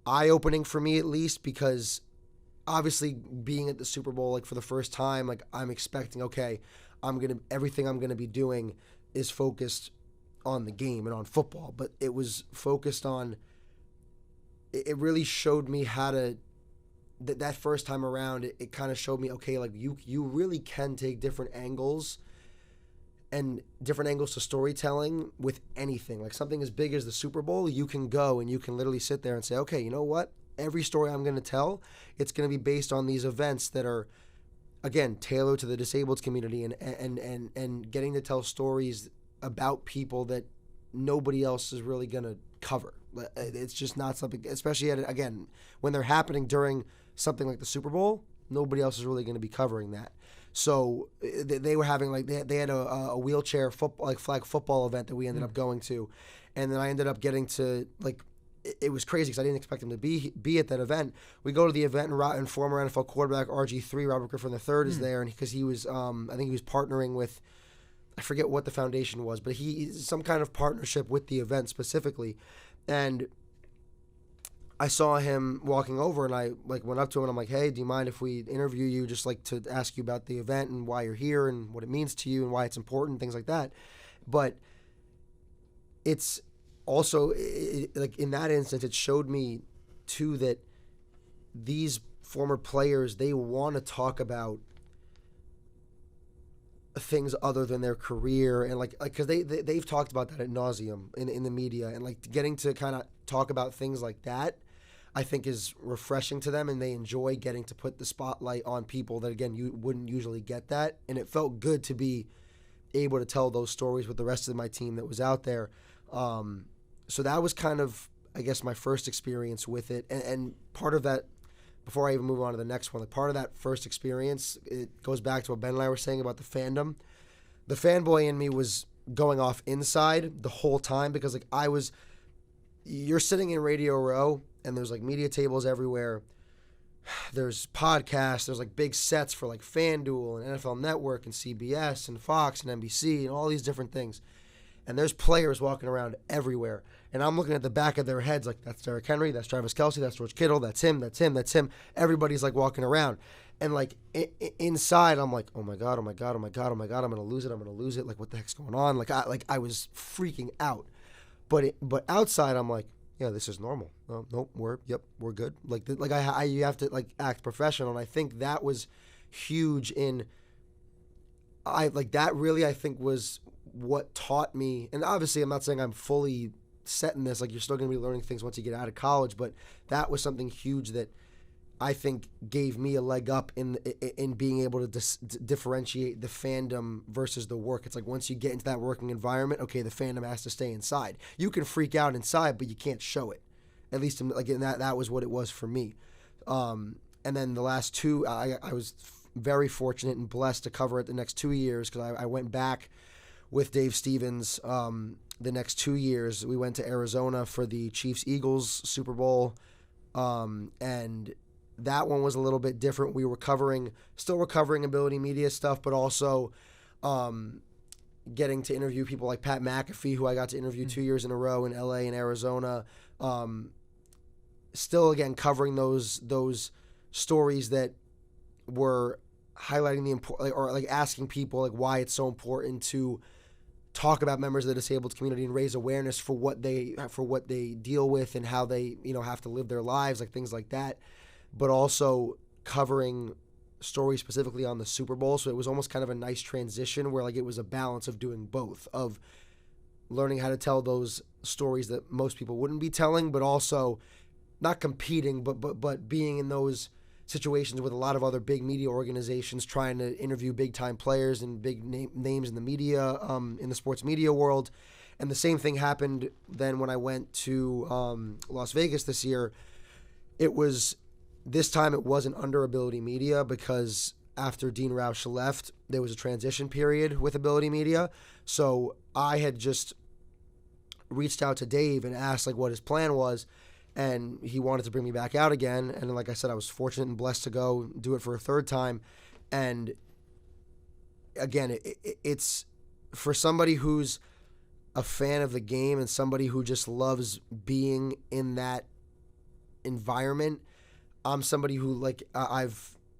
eye-opening for me, at least, because obviously being at the Super Bowl, like for the first time, like I'm expecting, okay, everything I'm gonna be doing is focused on the game and on football, but it was focused on. It really showed me how to. That first time around, it kind of showed me, okay, like you really can take different angles to storytelling with anything. Like something as big as the Super Bowl, you can go and you can literally sit there and say, okay, you know what? Every story I'm going to tell, it's going to be based on these events that are, again, tailored to the disabled community and getting to tell stories about people that nobody else is really going to cover. It's just not something, especially again, when they're happening during something like the Super Bowl, nobody else is really going to be covering that. So they were having they had a wheelchair football, like flag football event that we ended up going to, and then I ended up getting to it was crazy because I didn't expect him to be at that event. We go to the event and former NFL quarterback RG3 Robert Griffin III is there, and because he was I think he was partnering with, I forget what the foundation was, but he's some kind of partnership with the event specifically, and I saw him walking over, and I went up to him and I'm like, hey, do you mind if we interview you, just like to ask you about the event and why you're here and what it means to you and why it's important, things like that. But it's also like in that instance, it showed me too that these former players, they want to talk about things other than their career, and like because they've talked about that ad nauseum in the media, and like getting to kind of talk about things like that, I think is refreshing to them, and they enjoy getting to put the spotlight on people that, again, you wouldn't usually get that. And it felt good to be able to tell those stories with the rest of my team that was out there. So that was kind of, I guess, my first experience with it. And part of that, before I even move on to the next one, like part of that first experience, it goes back to what Ben and I were saying about the fandom. The fanboy in me was going off inside the whole time because you're sitting in Radio Row, and there's like media tables everywhere. There's podcasts. There's like big sets for like FanDuel and NFL Network and CBS and Fox and NBC and all these different things. And there's players walking around everywhere. And I'm looking at the back of their heads like, that's Derrick Henry, that's Travis Kelce, that's George Kittle, that's him, that's him, that's him. Everybody's like walking around. And like inside, I'm like, oh my God, oh my God, oh my God, oh my God, I'm going to lose it. Like, what the heck's going on? I was freaking out. But outside, I'm like, yeah, this is normal. Nope, we're good. You have to like act professional, and I think that was huge I think was what taught me. And obviously, I'm not saying I'm fully set in this. Like, you're still going to be learning things once you get out of college, but that was something huge that I think gave me a leg up in being able to differentiate the fandom versus the work. It's like once you get into that working environment, okay, the fandom has to stay inside. You can freak out inside, but you can't show it. At least that was what it was for me. And then the last two, I was very fortunate and blessed to cover it the next 2 years because I went back with Dave Stevens the next 2 years. We went to Arizona for the Chiefs-Eagles Super Bowl, and that one was a little bit different. We were still recovering Ability Media stuff, but also getting to interview people like Pat McAfee, who I got to interview 2 years in a row in LA and Arizona. Still, again, covering those stories that were highlighting the important, or like asking people like why it's so important to talk about members of the disabled community and raise awareness for what they deal with and how they have to live their lives, like things like that, but also covering stories specifically on the Super Bowl. So it was almost kind of a nice transition where like it was a balance of doing both, of learning how to tell those stories that most people wouldn't be telling, but also not competing, but being in those situations with a lot of other big media organizations trying to interview big time players and big names in the media, in the sports media world. And the same thing happened then when I went to Las Vegas this year. This time it wasn't under Ability Media, because after Dean Roush left, there was a transition period with Ability Media. So I had just reached out to Dave and asked like what his plan was, and he wanted to bring me back out again. And like I said, I was fortunate and blessed to go do it for a third time. And again, it's for somebody who's a fan of the game and somebody who just loves being in that environment. I'm somebody who like I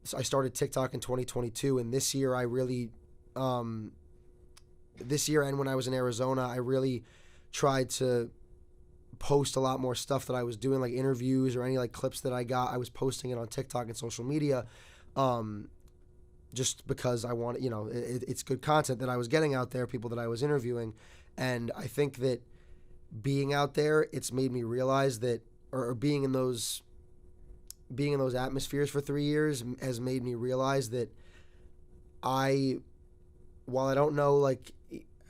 started TikTok in 2022, and this year I really this year and when I was in Arizona, I really tried to post a lot more stuff that I was doing, like interviews or any like clips that I got. I was posting it on TikTok and social media, just because I want, it's good content that I was getting out there, people that I was interviewing. And I think that being out there, it's made me realize that, or being in those atmospheres for 3 years has made me realize that while I don't know like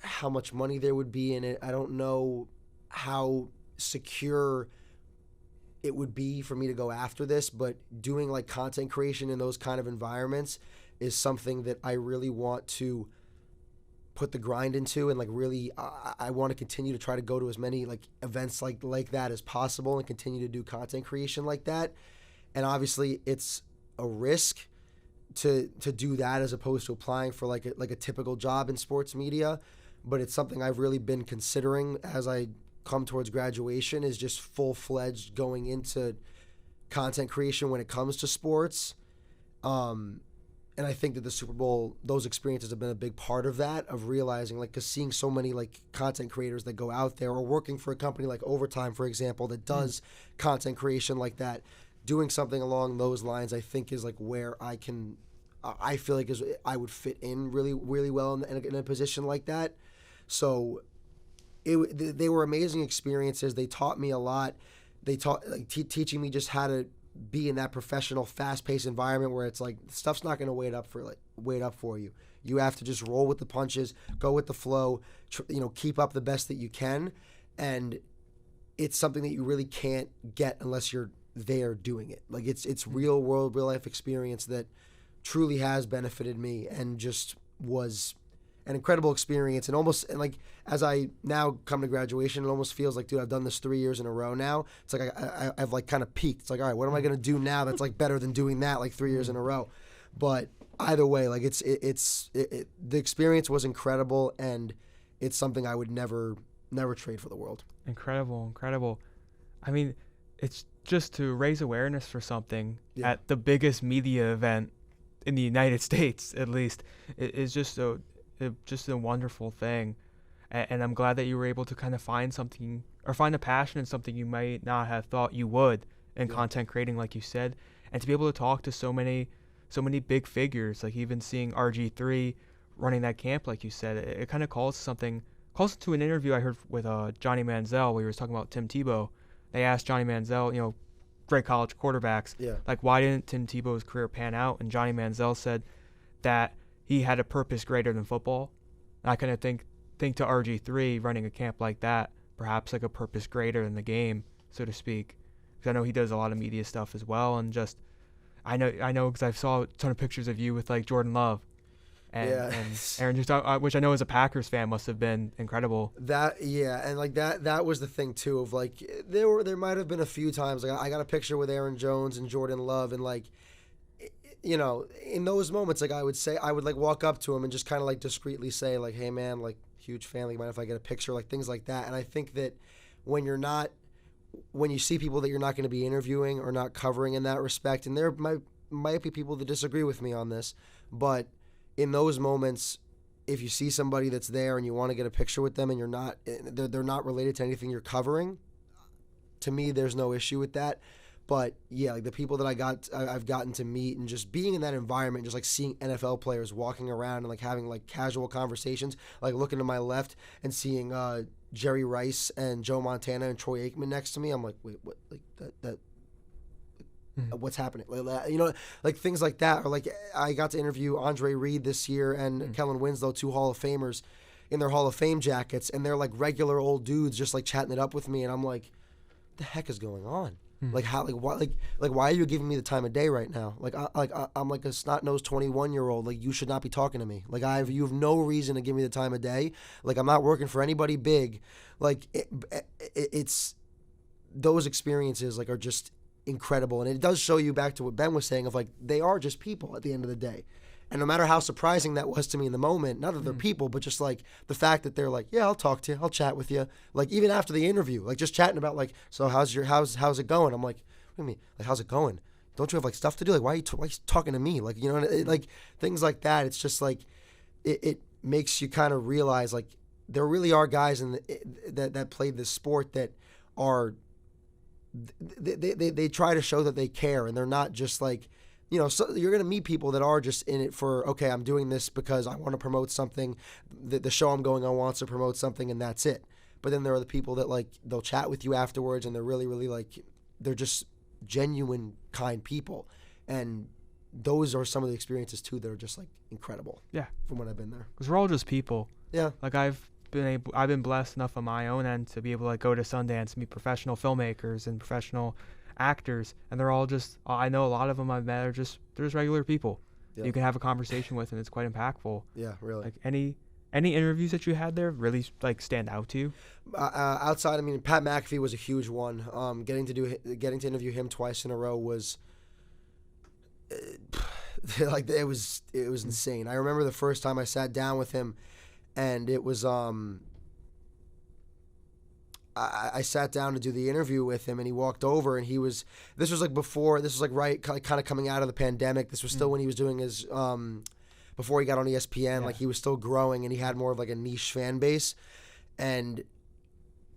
how much money there would be in it, I don't know how secure it would be for me to go after this, but doing like content creation in those kind of environments is something that I really want to put the grind into, and like really I want to continue to try to go to as many like events like that as possible and continue to do content creation like that. And obviously it's a risk to do that as opposed to applying for like a typical job in sports media, but it's something I've really been considering as I come towards graduation, is just full-fledged going into content creation when it comes to sports. And I think that the Super Bowl, those experiences have been a big part of that, of realizing, like, because seeing so many like content creators that go out there, or working for a company like Overtime, for example, that does content creation like that, doing something along those lines, I think is like where I feel like I would fit in really, really well in a position like that. So they were amazing experiences. They taught me a lot. They taught teaching me just how to be in that professional, fast-paced environment where it's like stuff's not going to wait up for you. You have to just roll with the punches, go with the flow, keep up the best that you can, and it's something that you really can't get unless you're there doing it. Like it's real world, real life experience that truly has benefited me and just was an incredible experience. And like as I now come to graduation, it almost feels like, dude, I've done this 3 years in a row now. It's like I've like kind of peaked. It's like, all right, what am I going to do now that's like better than doing that like 3 years in a row? But either way, like the experience was incredible, and it's something I would never trade for the world. Incredible. I mean, it's just to raise awareness for something at the biggest media event in the United States, at least, is just a wonderful thing. And I'm glad that you were able to kind of find something, or find a passion in something you might not have thought you would in content creating, like you said, and to be able to talk to so many big figures, like even seeing RG3 running that camp, like you said, it kind of calls to an interview I heard with Johnny Manziel, where he was talking about Tim Tebow. They asked Johnny Manziel, great college quarterbacks, like, why didn't Tim Tebow's career pan out? And Johnny Manziel said that he had a purpose greater than football. And I kind of think to RG3 running a camp like that, perhaps like a purpose greater than the game, so to speak. Because I know he does a lot of media stuff as well, and just I know because I saw a ton of pictures of you with like Jordan Love, and Aaron, which I know as a Packers fan must have been incredible. And like that was the thing too, of like there might have been a few times like I got a picture with Aaron Jones and Jordan Love, and like, in those moments, like I would like walk up to him and just kind of like discreetly say like, hey man, like, huge fan, like, mind if I get a picture, like things like that. And I think that when you see people that you're not going to be interviewing or not covering in that respect, and there might be people that disagree with me on this, but in those moments, if you see somebody that's there and you want to get a picture with them and they're not related to anything you're covering, to me, there's no issue with that. But yeah, like the people that I've gotten to meet and just being in that environment, just like seeing NFL players walking around and like having like casual conversations, like looking to my left and seeing Jerry Rice and Joe Montana and Troy Aikman next to me, I'm like, wait, what? Like that. What's happening? You know, like things like that. Or like I got to interview Andre Reed this year and Kellen Winslow, 2 Hall of Famers, in their Hall of Fame jackets, and they're like regular old dudes just like chatting it up with me, and I'm like, what the heck is going on? Like how, why are you giving me the time of day right now? I'm like a snot-nosed 21-year-old. Like, you should not be talking to me. Like, you have no reason to give me the time of day. Like, I'm not working for anybody big. Like, it's those experiences like are just incredible, and it does show you back to what Ben was saying of like they are just people at the end of the day. And no matter how surprising that was to me in the moment, not that they're people, but just like the fact that they're like, yeah, I'll talk to you, I'll chat with you. Like even after the interview, like just chatting about like, so how's it going? I'm like, what do you mean? Like, how's it going? Don't you have like stuff to do? Like, why are you talking to me? Like, you know, like things like that. It's just like, it makes you kind of realize like there really are guys that play this sport that are, they try to show that they care, and they're not just like, you know, so you're going to meet people that are just in it for, okay, I'm doing this because I want to promote something. The show I'm going on wants to promote something, and that's it. But then there are the people that, like, they'll chat with you afterwards, and they're really, really, like, they're just genuine, kind people. And those are some of the experiences, too, that are just, like, incredible. Yeah. From when I've been there. Because we're all just people. Yeah. Like, I've been blessed enough on my own end to be able to, like, go to Sundance and meet professional filmmakers and professional actors, and they're all just, I know a lot of them I've met are just, they're just regular people. Yeah. You can have a conversation with, and it's quite impactful. Yeah, really. Like any interviews that you had there really like stand out to you? Outside, I mean, Pat McAfee was a huge one. Getting to interview him twice in a row was like it was insane. I remember the first time I sat down with him, and it was I sat down to do the interview with him, and he walked over, and this was right kind of coming out of the pandemic. This was still when he was doing his, before he got on ESPN, like he was still growing, and he had more of like a niche fan base, and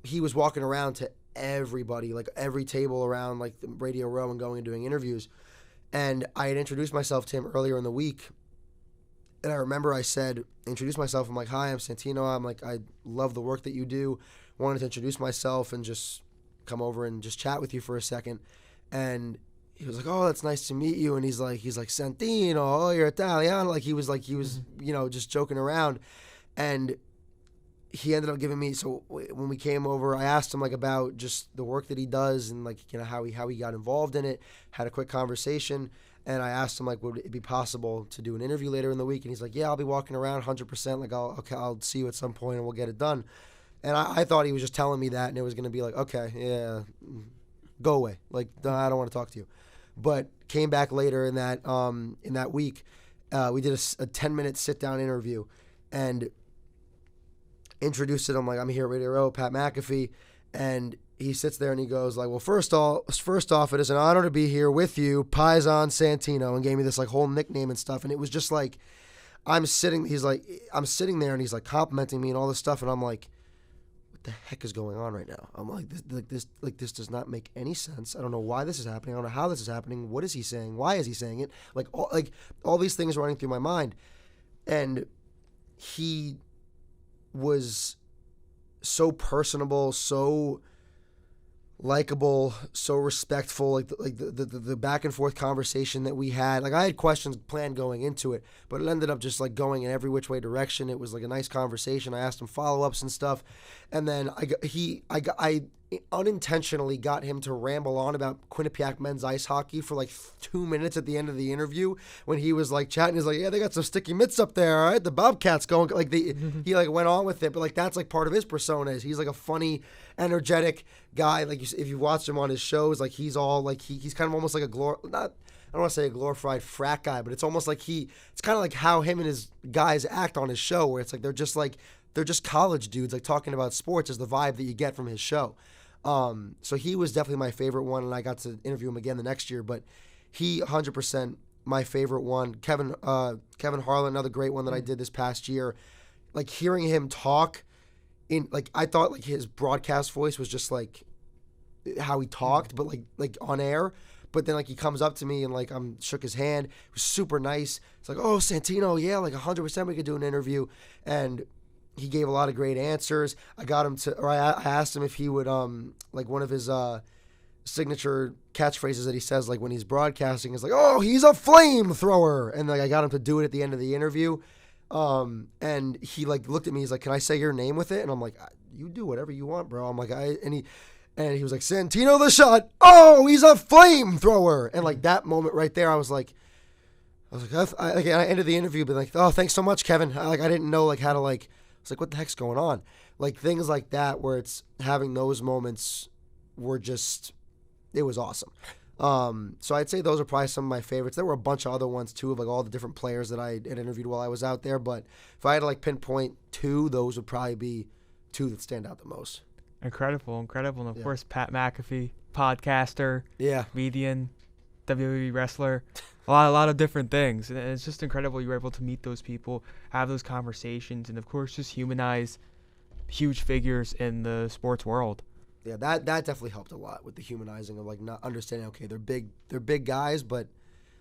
he was walking around to everybody, like every table around like the Radio Row, and going and doing interviews. And I had introduced myself to him earlier in the week, and I remember I introduced myself. I'm like, hi, I'm Santino. I'm like, I love the work that you do. Wanted to introduce myself and just come over and just chat with you for a second. And he was like, oh, that's nice to meet you. And he's like Santino, oh, you're Italiano. Like he was, you know, just joking around. And he ended up giving me, so when we came over, I asked him like about just the work that he does and like, you know, how he got involved in it, had a quick conversation. And I asked him like, would it be possible to do an interview later in the week? And he's like, yeah, I'll be walking around 100%. Like I'll see you at some point and we'll get it done. And I thought he was just telling me that, and it was going to be like, okay, yeah, go away. Like, no, I don't want to talk to you. But came back later in that week. We did a 10-minute sit-down interview and introduced it. I'm like, I'm here at Radio Row, Pat McAfee. And he sits there and he goes like, well, first off, it is an honor to be here with you, Paisan Santino, and gave me this like whole nickname and stuff. And it was just like, I'm sitting there and he's like complimenting me and all this stuff. And I'm like, the heck is going on right now? I'm like, this does not make any sense. I don't know why this is happening. I don't know how this is happening. What is he saying? Why is he saying it? Like all these things running through my mind. And he was so personable, so likable, so respectful, like the back and forth conversation that we had. Like I had questions planned going into it, but it ended up just like going in every which way direction. It was like a nice conversation. I asked him follow-ups and stuff, and then I unintentionally got him to ramble on about Quinnipiac men's ice hockey for like 2 minutes at the end of the interview when he was like chatting. He's like, yeah, they got some sticky mitts up there, all right? The Bobcats going, like he like went on with it, but like that's like part of his persona. He's like a funny, energetic guy. Like if you watch him on his shows, like he's all like he's kind of almost like I don't want to say a glorified frat guy, but it's almost like it's kind of like how him and his guys act on his show, where it's like they're just college dudes like talking about sports is the vibe that you get from his show. So he was definitely my favorite one, and I got to interview him again the next year, but he 100% my favorite one. Kevin Harlan, another great one that I did this past year. like hearing him talk in like I thought like his broadcast voice was just like how he talked, but like on air. But then like he comes up to me and like I'm shook his hand. It was super nice. It's like, oh, Santino, yeah, like 100% we could do an interview. And he gave a lot of great answers. I got him to, or I asked him if he would like one of his signature catchphrases that he says like when he's broadcasting is like, oh, he's a flamethrower. And like I got him to do it at the end of the interview. And he like looked at me. He's like, can I say your name with it? And I'm like, you do whatever you want, bro. I'm like, and he was like, Santino the Shot. Oh, he's a flamethrower. And like that moment right there, I was like, I ended the interview, but like, oh, thanks so much, Kevin. I didn't know like how to like, I was like, what the heck's going on? Like things like that, where it's having those moments were just, it was awesome. So I'd say those are probably some of my favorites. There were a bunch of other ones too, of like all the different players that I had interviewed while I was out there. But if I had to like pinpoint two, those would probably be two that stand out the most. Incredible. And of course, Pat McAfee, podcaster, comedian, WWE wrestler, a lot of different things. And it's just incredible you were able to meet those people, have those conversations, and of course just humanize huge figures in the sports world. Yeah, that definitely helped a lot with the humanizing of like not understanding, okay, they're big guys, but at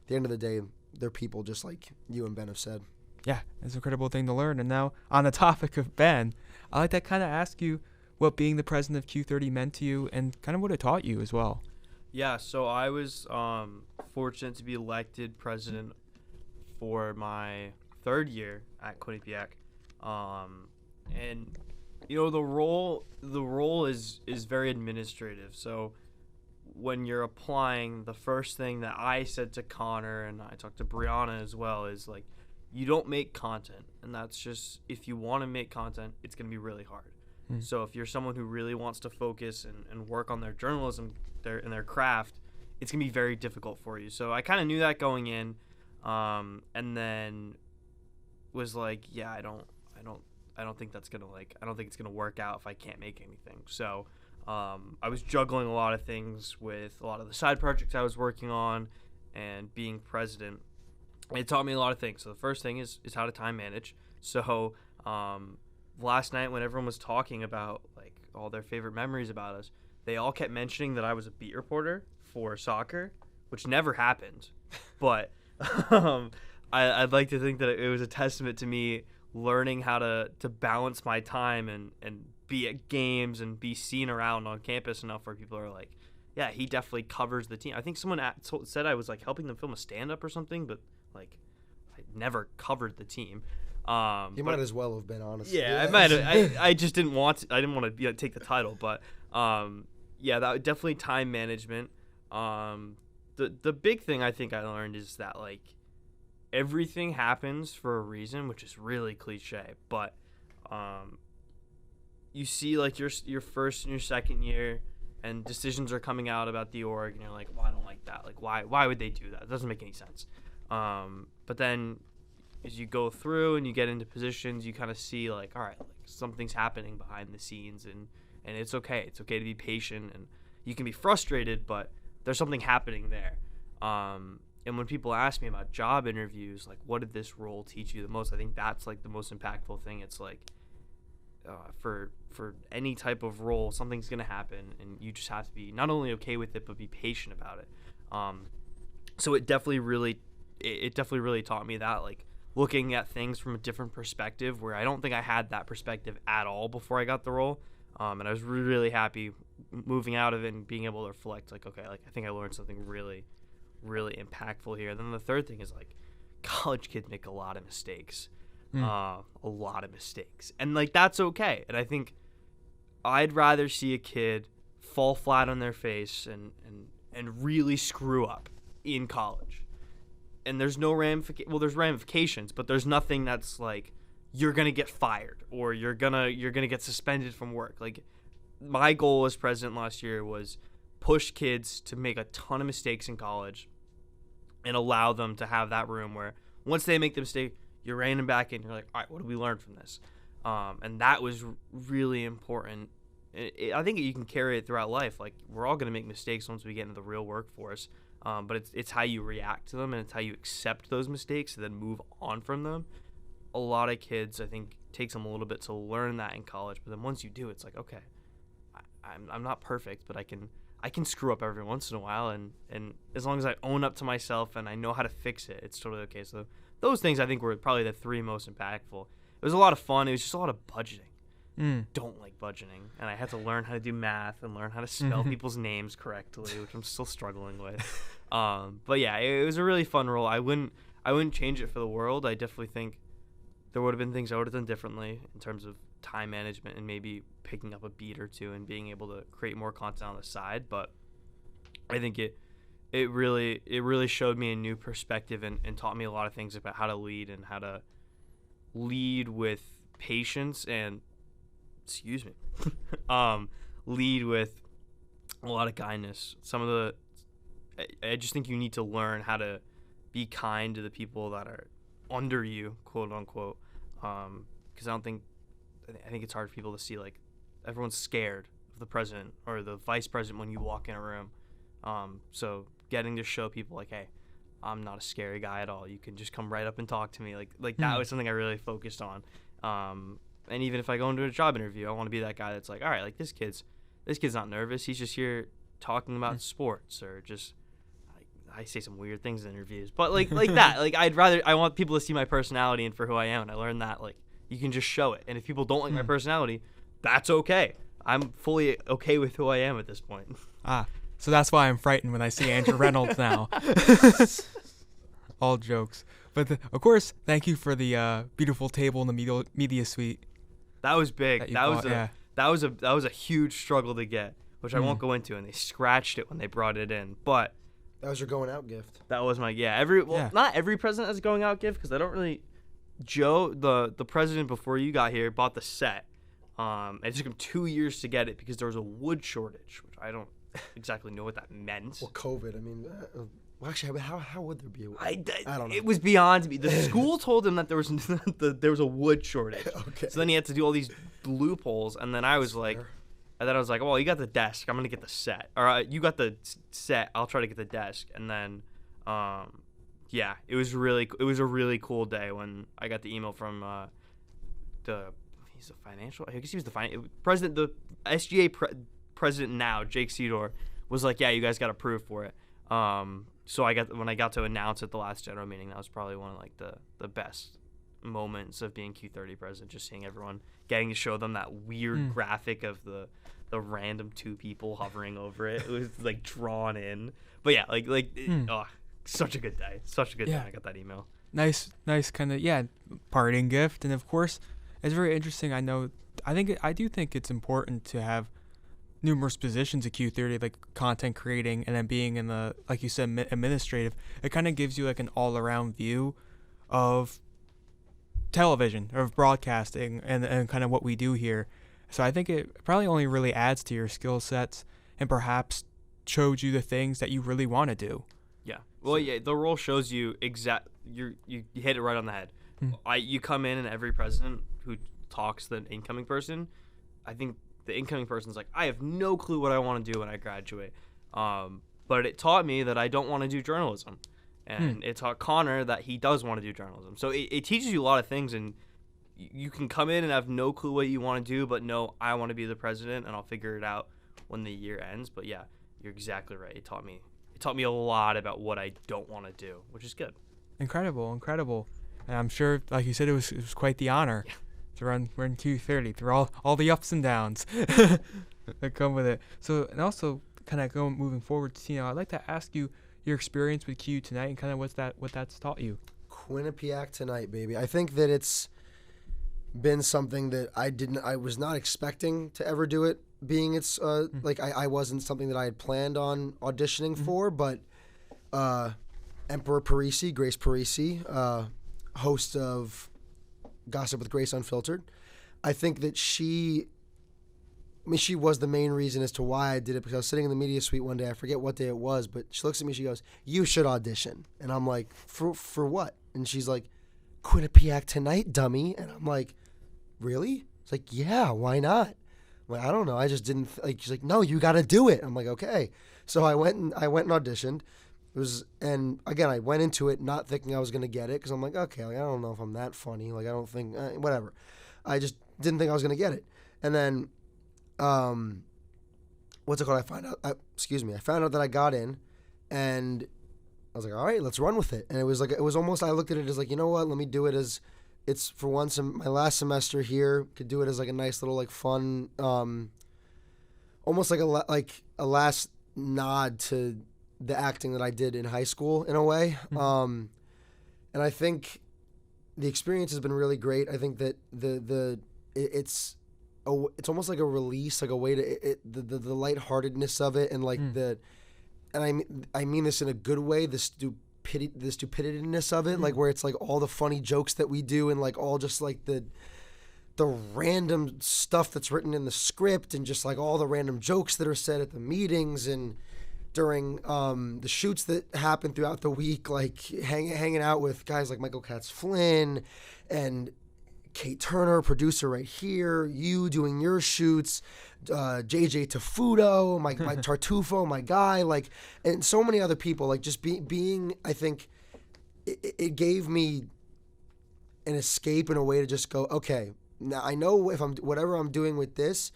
the end of the day, they're people just like you and Ben have said. Yeah, it's an incredible thing to learn. And now on the topic of Ben, I'd like to kind of ask you what being the president of Q30 meant to you and kind of what it taught you as well. Yeah, so I was fortunate to be elected president for my third year at Quinnipiac. And you know, the role is very administrative. So when you're applying, the first thing that I said to Connor and I talked to Brianna as well is like, you don't make content, and that's just, if you want to make content, it's going to be really hard. So if you're someone who really wants to focus and work on their journalism, their craft, it's going to be very difficult for you. So I kind of knew that going in, and then was like, yeah, I don't think that's gonna I don't think it's gonna work out if I can't make anything. So I was juggling a lot of things with a lot of the side projects I was working on and being president. It taught me a lot of things. So the first thing is how to time manage. So last night when everyone was talking about like all their favorite memories about us, they all kept mentioning that I was a beat reporter for soccer, which never happened. But I'd like to think that it was a testament to me learning how to balance my time and be at games and be seen around on campus enough where people are like, yeah, he definitely covers the team. I think someone said I was like helping them film a stand-up or something, but like I never covered the team. You might as well have been, honestly. Yeah, I might have. I just didn't want to. I didn't want to take the title, but yeah, that definitely time management. The big thing I think I learned is that like everything happens for a reason, which is really cliche, but you see like your first and your second year and decisions are coming out about the org and you're like, well, I don't like that. Like why would they do that? It doesn't make any sense. But then as you go through and you get into positions, you kind of see like, all right, like something's happening behind the scenes and it's okay. It's okay to be patient and you can be frustrated, but there's something happening there. And when people ask me about job interviews, like, what did this role teach you the most? I think that's, like, the most impactful thing. It's, like, for any type of role, something's going to happen, and you just have to be not only okay with it, but be patient about it. So it definitely really taught me that, like, looking at things from a different perspective where I don't think I had that perspective at all before I got the role. And I was really, really happy moving out of it and being able to reflect, like, okay, like, I think I learned something really impactful here. Then the third thing is like college kids make a lot of mistakes. And like that's okay. And I think I'd rather see a kid fall flat on their face and really screw up in college. And there's no there's ramifications, but there's nothing that's like you're going to get fired or you're going to get suspended from work. Like my goal as president last year was push kids to make a ton of mistakes in college and allow them to have that room where once they make the mistake, you're reining them back in. You're like, all right, what did we learn from this? And that was really important. I think you can carry it throughout life. Like we're all going to make mistakes once we get into the real workforce. But it's how you react to them and it's how you accept those mistakes and then move on from them. a lot of kids, I think, takes them a little bit to learn that in college. But then once you do, it's like, okay, I'm not perfect, but I can screw up every once in a while, and as long as I own up to myself and I know how to fix it, it's totally okay. So those things I think were probably the 3 most impactful. It was a lot of fun. It was just a lot of budgeting. Don't like budgeting, and I had to learn how to do math and learn how to spell people's names correctly, which I'm still struggling with. But yeah, it was a really fun role. I wouldn't change it for the world. I definitely think there would have been things I would have done differently in terms of time management and maybe picking up a beat or two and being able to create more content on the side. But I think it really showed me a new perspective and taught me a lot of things about how to lead and how to lead with patience and lead with a lot of kindness. I just think you need to learn how to be kind to the people that are under you, quote unquote, because I think it's hard for people to see, like, everyone's scared of the president or the vice president when you walk in a room. So getting to show people, like, hey, I'm not a scary guy at all. You can just come right up and talk to me. Like that was something I really focused on. And even if I go into a job interview, I want to be that guy that's like, all right, like, this kid's not nervous. He's just here talking about sports, or just, I say some weird things in interviews, but like that. Like, I want people to see my personality and for who I am. And I learned that, like, you can just show it. And if people don't like my personality, that's okay. I'm fully okay with who I am at this point. So that's why I'm frightened when I see Andrew Reynolds now. All jokes. But of course, thank you for the beautiful table in the media suite. That was big. That was a huge struggle to get, which I won't go into. And they scratched it when they brought it in. But that was your going out gift. That was my not every president has a going out gift, because I don't really. Joe, the president before you got here, bought the set. It took him 2 years to get it because there was a wood shortage, which I don't exactly know what that meant. Well, COVID. I mean, actually, how would there be? I don't know. It was beyond me. The school told him that there was a wood shortage. Okay. So then he had to do all these loopholes, and then I was like, well, you got the desk. I'm gonna get the set. Or you got the set. I'll try to get the desk. And then, yeah, it was a really cool day when I got the email from he's a financial. I guess he was the president, the SGA president now, Jake Sedor, was like, yeah, you guys got approved for it. So when I got to announce at the last general meeting, that was probably one of, like, the best moments of being Q30 president, just seeing everyone, getting to show them that weird graphic of the random 2 people hovering over it. It was, like, drawn in. But yeah, such a good day. Such a good day. I got that email. Nice kind of, parting gift. And of course, it's very interesting. I do think it's important to have numerous positions at Q30, like content creating, and then being in the, like you said, administrative. It kind of gives you, like, an all-around view of television, or of broadcasting, and kind of what we do here. So I think it probably only really adds to your skill sets, and perhaps shows you the things that you really want to do. Yeah. Well, the role shows you you hit it right on the head. You come in, and every president who talks to the incoming person, I think the incoming person's like, I have no clue what I want to do when I graduate. But it taught me that I don't want to do journalism. And it taught Connor that he does want to do journalism. So it teaches you a lot of things, and you can come in and have no clue what you want to do, but no, I want to be the president, and I'll figure it out when the year ends. But yeah, you're exactly right. It taught me a lot about what I don't want to do, which is good. Incredible. And I'm sure, like you said, it was quite the honor to run Q30 through all the ups and downs that come with it. So, and also kind of moving forward, I'd like to ask you your experience with Q tonight and kind of what that's taught you. Quinnipiac tonight, baby. I think that it's been something that I was not expecting to ever do it, being it's like I wasn't something that I had planned on auditioning for, but Emperor Parisi, Grace Parisi, host of Gossip with Grace Unfiltered, I think that she was the main reason as to why I did it, because I was sitting in the media suite one day, I forget what day it was, but she looks at me, she goes, you should audition. And I'm like, for what? And she's like, Quinnipiac tonight, dummy. And I'm like, really? It's like, yeah, why not? I'm like, I don't know, I just didn't, she's like, no, you got to do it. I'm like, okay. So I went and auditioned, And again, I went into it not thinking I was going to get it because I'm like, okay, like, I don't know if I'm that funny. Like, I don't think, whatever. I just didn't think I was going to get it. And then, what's it called? I found out that I got in, and I was like, all right, let's run with it. And it was almost, I looked at it as like, you know what? Let me do it as, it's for once in my last semester here. Could do it as like a nice little like fun, almost like a last nod to the acting that I did in high school in a way. And I think the experience has been really great. I think that it's almost like a release, like a way to the lightheartedness of it, and like I mean this in a good way, the stupidityness of it, like where it's like all the funny jokes that we do, and like all just like the random stuff that's written in the script, and just like all the random jokes that are said at the meetings and during the shoots that happen throughout the week, like hanging out with guys like Michael Katz-Flynn and Kate Turner, producer right here, you doing your shoots, JJ Tafuto, my Tartufo, my guy, like, and so many other people, like just being, I think it gave me an escape in a way to just go, okay, now I know if whatever I'm doing with this,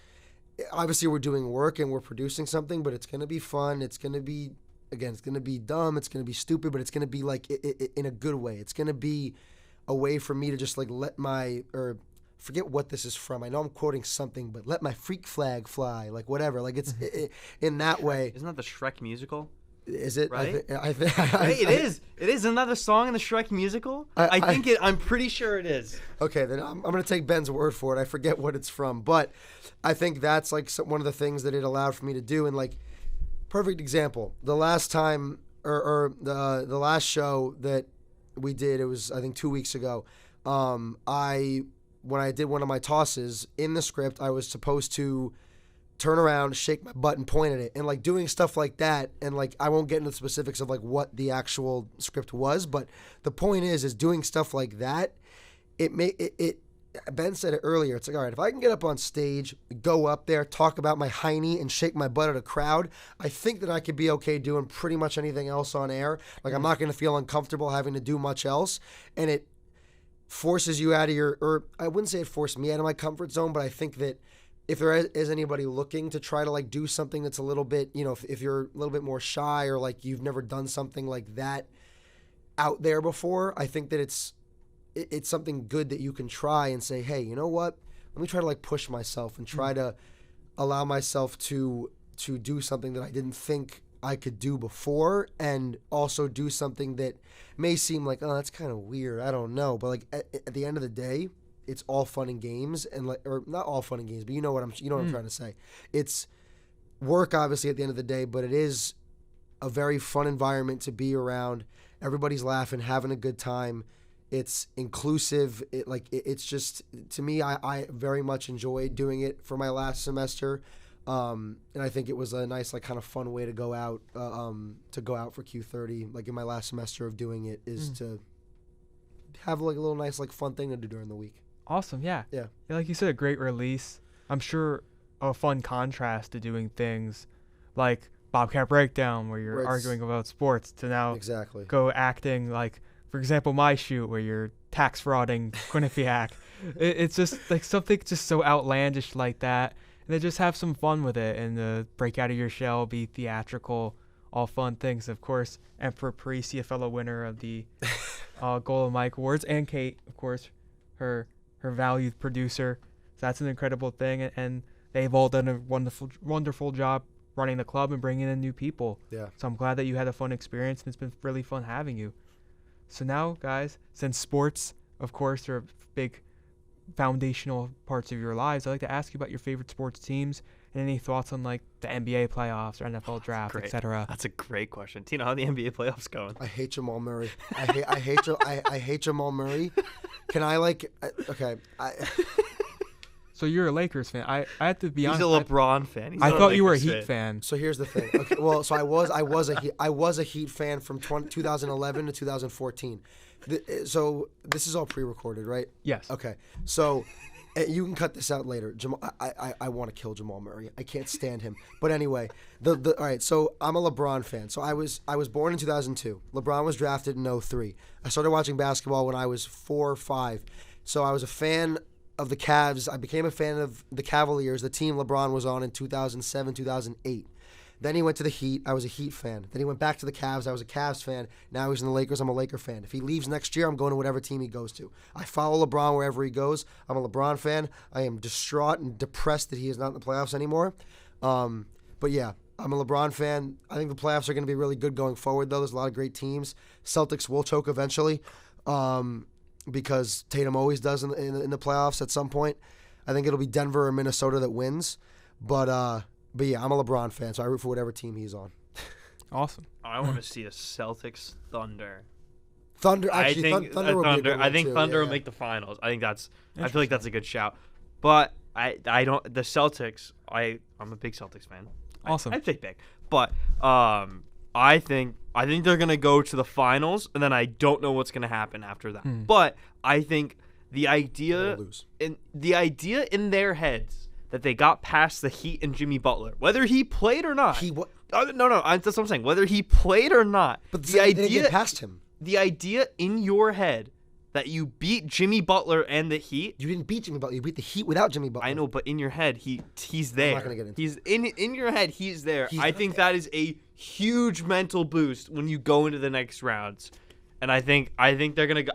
obviously we're doing work and we're producing something, but it's going to be fun. It's going to be, again, it's going to be dumb. It's going to be stupid, but it's going to be like in a good way. It's going to be a way for me to just like forget what this is from. I know I'm quoting something, but let my freak flag fly, like whatever. Like it's in that way. Isn't that the Shrek musical? Is it? Right? It is. It is. Isn't that a song in the Shrek musical? I'm pretty sure it is. Okay, then I'm going to take Ben's word for it. I forget what it's from, but I think that's like one of the things that it allowed for me to do. And like, perfect example, the last time or the last show that we did, it was I think 2 weeks ago. When I did one of my tosses in the script, I was supposed to turn around, shake my butt, and point at it, and like doing stuff like that. And like I won't get into the specifics of like what the actual script was, but the point is doing stuff like that. Ben said it earlier. It's like, all right, if I can get up on stage, go up there, talk about my hiney, and shake my butt at a crowd, I think that I could be okay doing pretty much anything else on air. Like I'm not going to feel uncomfortable having to do much else, and it forces you out of or I wouldn't say it forced me out of my comfort zone, but I think that if there is anybody looking to try to like do something that's a little bit, you know, if you're a little bit more shy or like you've never done something like that out there before, I think that it's something good that you can try and say, hey, you know what? Let me try to like push myself and try to allow myself to do something that I didn't think I could do before, and also do something that may seem like, oh, that's kind of weird. I don't know. But like at the end of the day, it's all fun and games, and like, or not all fun and games, but you know what I'm trying to say. It's work, obviously, at the end of the day, but it is a very fun environment to be around. Everybody's laughing, having a good time. It's inclusive. It's just, to me, I very much enjoyed doing it for my last semester. And I think it was a nice, like, kind of fun way to go out for Q30. Like in my last semester of doing it is to have like a little nice, like, fun thing to do during the week. Awesome, yeah. Yeah. Like you said, a great release. I'm sure a fun contrast to doing things like Bobcat Breakdown, where you're arguing about sports, to now go acting like, for example, my shoot where you're tax frauding Quinnipiac. It's just like something just so outlandish like that. And then just have some fun with it and break out of your shell, be theatrical, all fun things. Of course, Emperor Parisi, a fellow winner of the Golden Mike Awards, and Kate, of course, her valued producer. So that's an incredible thing. And they've all done a wonderful job running the club and bringing in new people. Yeah. So I'm glad that you had a fun experience, and it's been really fun having you. So now, guys, since sports, of course, are big foundational parts of your lives, I'd like to ask you about your favorite sports teams and any thoughts on like the NBA playoffs or NFL draft, etc. That's a great question. Tino, how are the NBA playoffs going? I hate Jamal Murray. I hate Jamal Murray. Can I So you're a Lakers fan. I have to be honest. He's a LeBron fan. I thought you were a Heat fan. So here's the thing. Okay, well, so I was a Heat fan from 2011 to 2014. So this is all pre-recorded, right? Yes. Okay. So You can cut this out later. I want to kill Jamal Murray. I can't stand him. But anyway, all right. So I'm a LeBron fan. So I was born in 2002. LeBron was drafted in 2003. I started watching basketball when I was 4 or 5. So I was a fan of the Cavs. I became a fan of the Cavaliers, the team LeBron was on in 2007, 2008. Then he went to the Heat. I was a Heat fan. Then he went back to the Cavs. I was a Cavs fan. Now he's in the Lakers. I'm a Laker fan. If he leaves next year, I'm going to whatever team he goes to. I follow LeBron wherever he goes. I'm a LeBron fan. I am distraught and depressed that he is not in the playoffs anymore. But yeah, I'm a LeBron fan. I think the playoffs are going to be really good going forward, though. There's a lot of great teams. Celtics will choke eventually because Tatum always does in the playoffs at some point. I think it'll be Denver or Minnesota that wins. But yeah, I'm a LeBron fan, so I root for whatever team he's on. Awesome. I want to see a Celtics Thunder. Thunder, actually, I think Thunder will be a good one I think too. Thunder Yeah, will make the finals. I feel like that's a good shout. But I don't the Celtics. I'm a big Celtics fan. Awesome. I'd say big, but I think they're gonna go to the finals, and then I don't know what's gonna happen after that. But I think the idea in their heads that they got past the Heat and Jimmy Butler, whether he played or not. No, that's what I'm saying. Whether he played or not, but the idea they didn't get past him. The idea in your head that you beat Jimmy Butler and the Heat. You didn't beat Jimmy Butler. You beat the Heat without Jimmy Butler. I know, but in your head, he's there. I'm not gonna get into He's in your head. He's there. I think that is a huge mental boost when you go into the next rounds, and I think they're gonna go.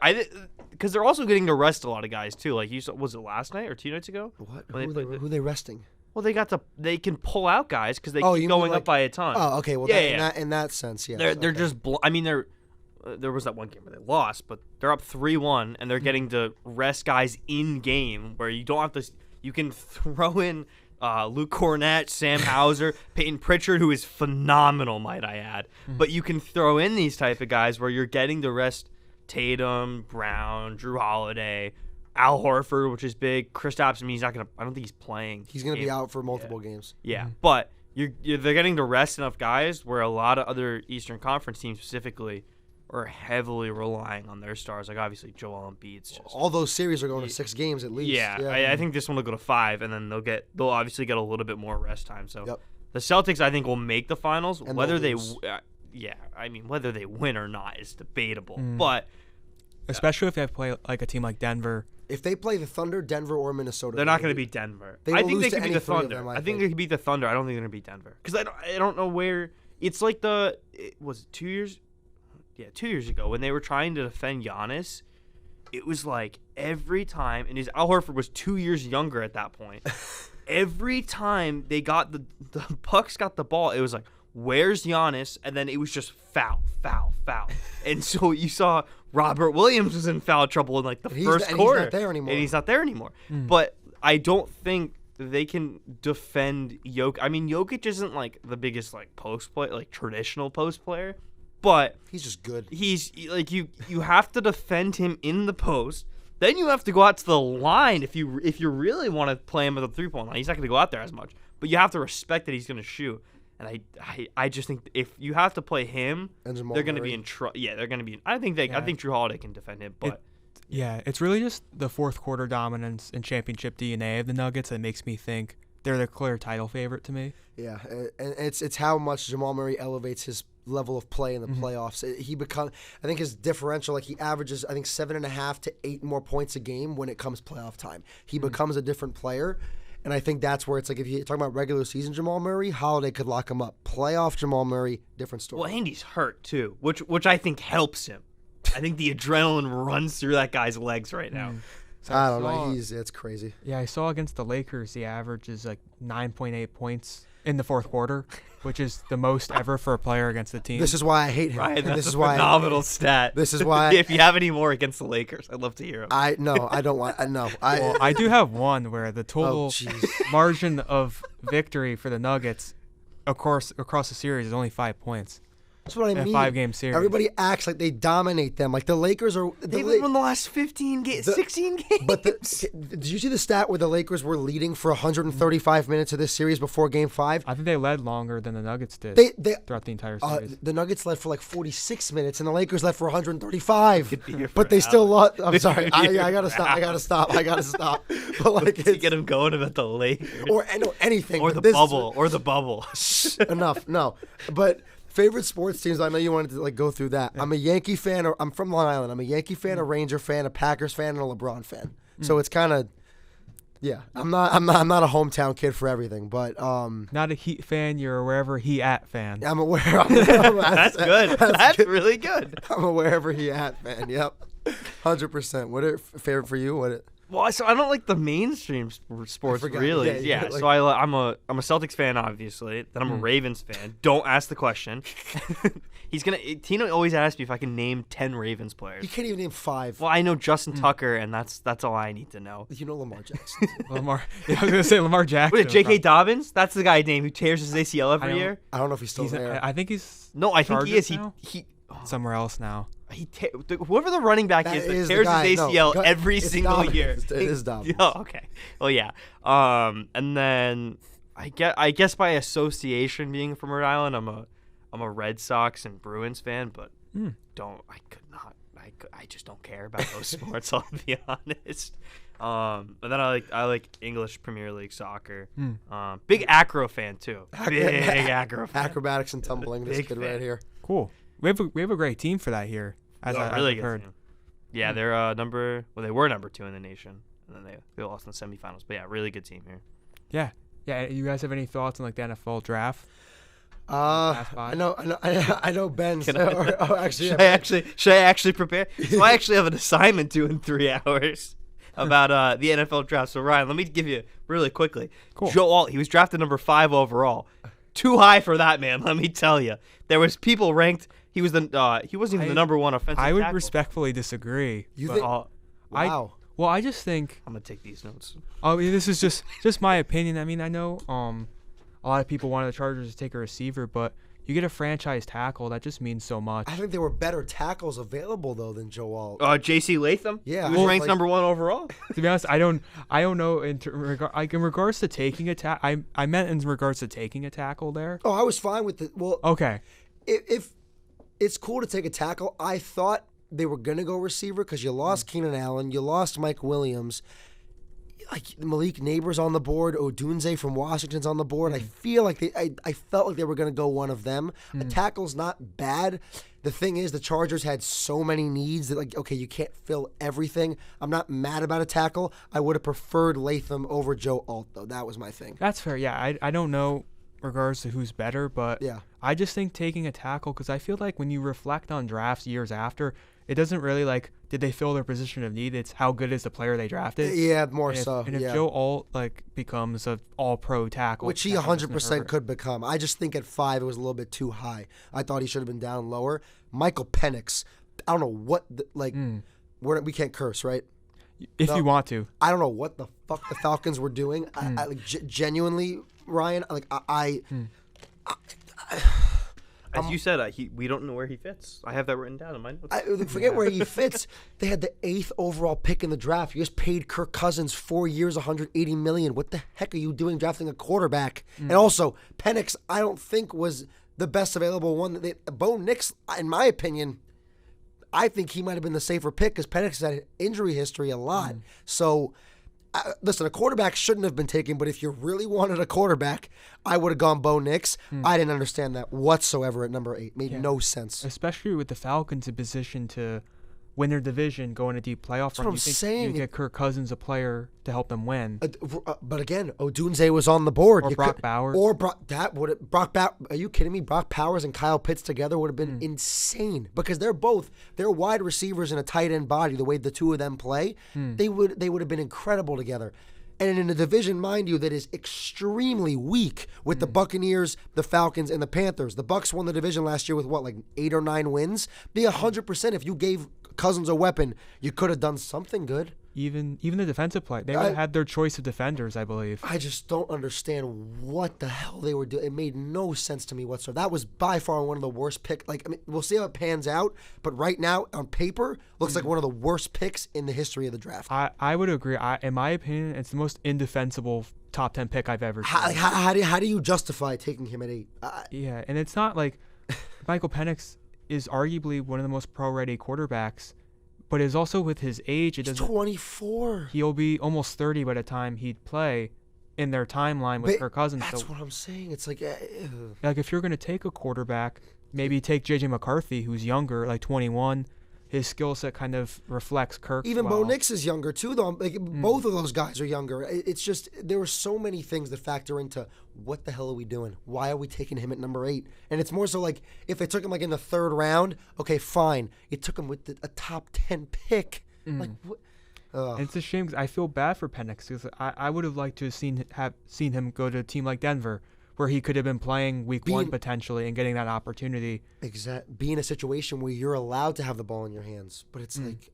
Because they're also getting to rest a lot of guys too. Like was it last night or 2 nights ago? What? Who are they resting? Well, they can pull out guys because they you keep mean going like- up by a ton. Oh, okay. Well, in that sense, yeah. They're just. There was that one game where they lost, but they're up 3-1, and they're getting to rest guys in game where you don't have to. You can throw in Luke Cornett, Sam Hauser, Peyton Pritchard, who is phenomenal, might I add. But you can throw in these type of guys where you're getting to rest Tatum, Brown, Drew Holiday, Al Horford, which is big. Kristaps, he's not gonna. I don't think he's playing. He's gonna be out for multiple games. Yeah, but they're getting to rest enough guys where a lot of other Eastern Conference teams specifically are heavily relying on their stars. Like obviously Joel Embiid's just. All those series are going to 6 games at least. Yeah. I think this one will go to 5, and then they'll obviously get a little bit more rest time. So the Celtics, I think, will make the finals. And whether they, lose. whether they win or not is debatable. But especially if they play like a team like Denver. If they play the Thunder, Denver, or Minnesota, they're not going to beat Denver. I think they can beat the Thunder. I think they can beat the Thunder. I don't think they're going to beat Denver because I don't know where. It's like was it 2 years? Yeah, 2 years ago when they were trying to defend Giannis, it was like every time, and Al Horford was 2 years younger at that point. Every time they got the Bucks got the ball, it was like, where's Giannis? And then it was just foul. And so you saw Robert Williams was in foul trouble in like the first quarter. He's not there anymore. And he's not there anymore. But I don't think they can defend Jokic. I mean, Jokic isn't like the biggest like post play, like traditional post player. But he's just good. He's like you have to defend him in the post. Then you have to go out to the line if you really want to play him at the 3-point line. He's not going to go out there as much, but you have to respect that he's going to shoot. And I just think if you have to play him, they're going to be in trouble. Yeah, they're going to be. I think Drew Holiday can defend him, but it's really just the fourth quarter dominance and championship DNA of the Nuggets that makes me think they're the clear title favorite to me. Yeah, and it's how much Jamal Murray elevates his level of play in the playoffs. I think his differential, like he averages, 7.5 to 8 more points a game when it comes playoff time. He becomes a different player, and I think that's where it's like if you're talking about regular season Jamal Murray, Holiday could lock him up. Playoff Jamal Murray, different story. Well, and he's hurt too, which I think helps him. I think the adrenaline runs through that guy's legs right now. So I don't know. It's crazy. Yeah, I saw against the Lakers, the average is like 9.8 points in the fourth quarter, which is the most ever for a player against the team. This is why I hate him. Right, this is phenomenal stat. This is why. If you have any more against the Lakers, I'd love to hear them. I don't want. Well, I do have one where the total margin of victory for the Nuggets, of course, across the series is only 5 points. That's what I in mean. a 5-game series. Everybody acts like they dominate them. Like the Lakers are. They've won the last 16 games. But did you see the stat where the Lakers were leading for 135 minutes of this series before Game 5? I think they led longer than the Nuggets did throughout the entire series. The Nuggets led for like 46 minutes, and the Lakers led for 135. But they hours. still lost. I'm sorry. I gotta stop. I gotta stop. But like, to get them going about the Lakers or anything. or the bubble. Enough. No, but. Favorite sports teams? I know you wanted to like go through that. I'm a Yankee fan. I'm from Long Island. I'm a Yankee fan, a Ranger fan, a Packers fan, and a LeBron fan. So it's kind of, yeah. I'm not a hometown kid for everything, but not a Heat fan. You're a wherever he at fan. I'm aware. That's good. That's really good. I'm a wherever he at fan. Yep, 100%. What are favorite for you? Well, so I don't like the mainstream sports really. Yeah, so I'm a Celtics fan, obviously. Then I'm a Ravens fan. Don't ask the question. Tino always asks me if I can name 10 Ravens players. You can't even name 5. Well, I know Justin Tucker, and that's all I need to know. You know Lamar Jackson. Yeah, I was gonna say Lamar Jackson. Wait, J.K. Dobbins? That's the guy's name who tears his ACL every year. I don't know if he's still there. I think he's. No, I think he is. Now? He somewhere else now. Whoever the running back is that tears his ACL every single year. It is Dobbins. Oh, okay. Well, yeah. And then I guess by association, being from Rhode Island, I'm a Red Sox and Bruins fan, but I just don't care about those sports. I'll be honest. But then I like English Premier League soccer. Big acro fan too. Big acro fan. Acrobatics and tumbling. This kid right here. Cool. We have a great team for that here. As I really good heard. team. Yeah, they're they were number 2 in the nation, and then they lost in the semifinals. But yeah, really good team here. Yeah. You guys have any thoughts on like the NFL draft? I know Ben. Should I actually prepare? So I actually have an assignment due in 3 hours about the NFL draft. So Ryan, let me give you really quickly. Cool. Joe Alt, he was drafted number 5 overall. Too high for that man, let me tell you. There was people ranked. He wasn't even the number 1 offensive I would tackle. respectfully disagree. You think? Wow. I just think. I'm gonna take these notes. I mean, this is just my opinion. I mean, I know a lot of people wanted the Chargers to take a receiver, but you get a franchise tackle, that just means so much. I think there were better tackles available though than Joe Alt. J.C. Latham. Yeah, he was ranked number 1 overall. To be honest, I don't know in regards to taking a tackle. I meant in regards to taking a tackle there. Oh, I was fine with it. Well, okay. If it's cool to take a tackle, I thought they were gonna go receiver because you lost Keenan Allen, you lost Mike Williams. Like Malik Neighbors on the board, Odunze from Washington's on the board. I feel like I felt like they were going to go one of them. A tackle's not bad. The thing is, the Chargers had so many needs that, like, okay, you can't fill everything. I'm not mad about a tackle. I would have preferred Latham over Joe Alt, though. That was my thing. That's fair. Yeah, I don't know regards to who's better, but yeah. I just think taking a tackle, because I feel like when you reflect on drafts years after, it doesn't really like, did they fill their position of need? It's how good is the player they drafted. Yeah, more and so. If Joe Alt becomes an all-pro tackle, which he 100% could become. I just think at 5 it was a little bit too high. I thought he should have been down lower. Michael Penix, I don't know what we can't curse, right? If you want to. I don't know what the fuck the Falcons were doing. I genuinely, Ryan, As you said, we don't know where he fits. I have that written down in my notes. Forget where he fits. They had the 8th overall pick in the draft. You just paid Kirk Cousins 4 years, $180 million. What the heck are you doing drafting a quarterback? And also, Penix, I don't think was the best available one. Bo Nix, in my opinion, I think he might have been the safer pick because Penix had injury history a lot. So, listen, a quarterback shouldn't have been taken, but if you really wanted a quarterback, I would have gone Bo Nix. I didn't understand that whatsoever at number 8. Made no sense. Especially with the Falcons in position to win their division, go in a deep playoff That's what I'm saying. You get Kirk Cousins a player to help them win. But again, Odunze was on the board. Or Brock Bowers. Or Brock Bowers. Are you kidding me? Brock Bowers and Kyle Pitts together would have been insane because they're wide receivers and a tight end body. The way the two of them play, they would have been incredible together. And in a division, mind you, that is extremely weak with the Buccaneers, the Falcons, and the Panthers. The Bucs won the division last year with 8 or 9 wins. Be 100% if you gave Cousins a weapon, you could have done something good. even the defensive play. They would have had their choice of defenders, I believe. I just don't understand what the hell they were doing. It made no sense to me whatsoever. That was by far one of the worst picks. Like, I mean, we'll see how it pans out, but right now, on paper, looks like one of the worst picks in the history of the draft. I would agree. In my opinion, it's the most indefensible top 10 pick I've ever seen. How do you justify taking him at 8? Yeah, and it's not like Michael Penix is arguably one of the most pro-ready quarterbacks, but is also with his age. He's 24. He'll be almost 30 by the time he'd play in their timeline with Kirk Cousins. That's what I'm saying. It's like if you're going to take a quarterback, maybe take J.J. McCarthy, who's younger, like 21. His skill set kind of reflects Kirk's. Even Bo Nix is younger too, though. Like, both of those guys are younger. It's just there were so many things that factor into what the hell are we doing? Why are we taking him at number 8? And it's more so like if they took him like in the 3rd round, okay, fine. You took him with a top 10 pick. Like what? And it's a shame because I feel bad for Penix because I would have liked to have seen him go to a team like Denver, where he could have been playing week 1 potentially and getting that opportunity. Be in a situation where you're allowed to have the ball in your hands. But it's like,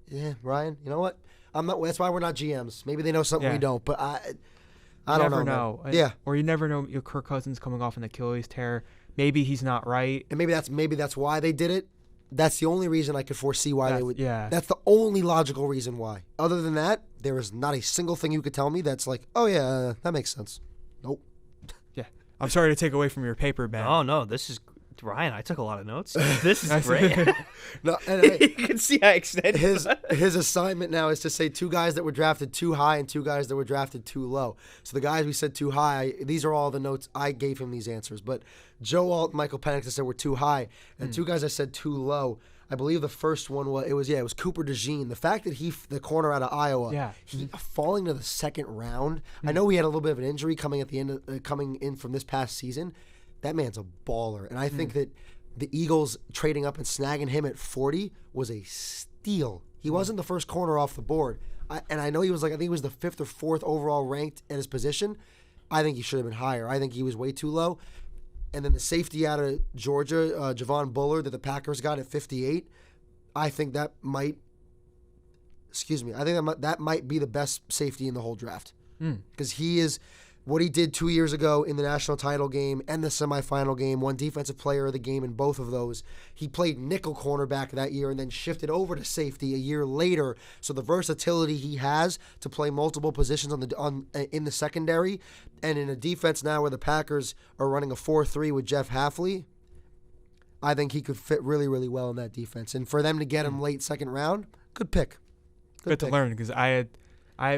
yeah, Ryan, you know what? That's why we're not GMs. Maybe they know something we don't, but I don't know. Yeah. Or you never know. Kirk Cousins coming off an Achilles tear. Maybe he's not right. And maybe that's why they did it. That's the only reason I could foresee why they would. Yeah. That's the only logical reason why. Other than that, there is not a single thing you could tell me that's like, oh yeah, that makes sense. Nope. Yeah. I'm sorry to take away from your paper, Ben. Oh no, this is Ryan. I took a lot of notes. This is great. No, and you can see I extended his assignment now is to say 2 guys that were drafted too high and 2 guys that were drafted too low. So the guys we said too high, these are all the notes I gave him these answers. But Joe Alt, Michael Penix, I said were too high, and 2 guys I said too low. I believe the first one was Cooper DeJean. The fact that the corner out of Iowa, he falling to the 2nd round. I know he had a little bit of an injury coming in from this past season. That man's a baller, and I think that the Eagles trading up and snagging him at 40 was a steal. He wasn't the first corner off the board, and I know he was I think he was the 5th or 4th overall ranked at his position. I think he should have been higher. I think he was way too low. And then the safety out of Georgia, Javon Buller, that the Packers got at 58, I think that might be the best safety in the whole draft. Because he is what he did 2 years ago in the national title game and the semifinal game, won defensive player of the game in both of those. He played nickel cornerback that year and then shifted over to safety a year later. So the versatility he has to play multiple positions in the secondary, and in a defense now where the Packers are running a 4-3 with Jeff Hafley, I think he could fit really, really well in that defense. And for them to get him late 2nd round, good pick. Good to learn because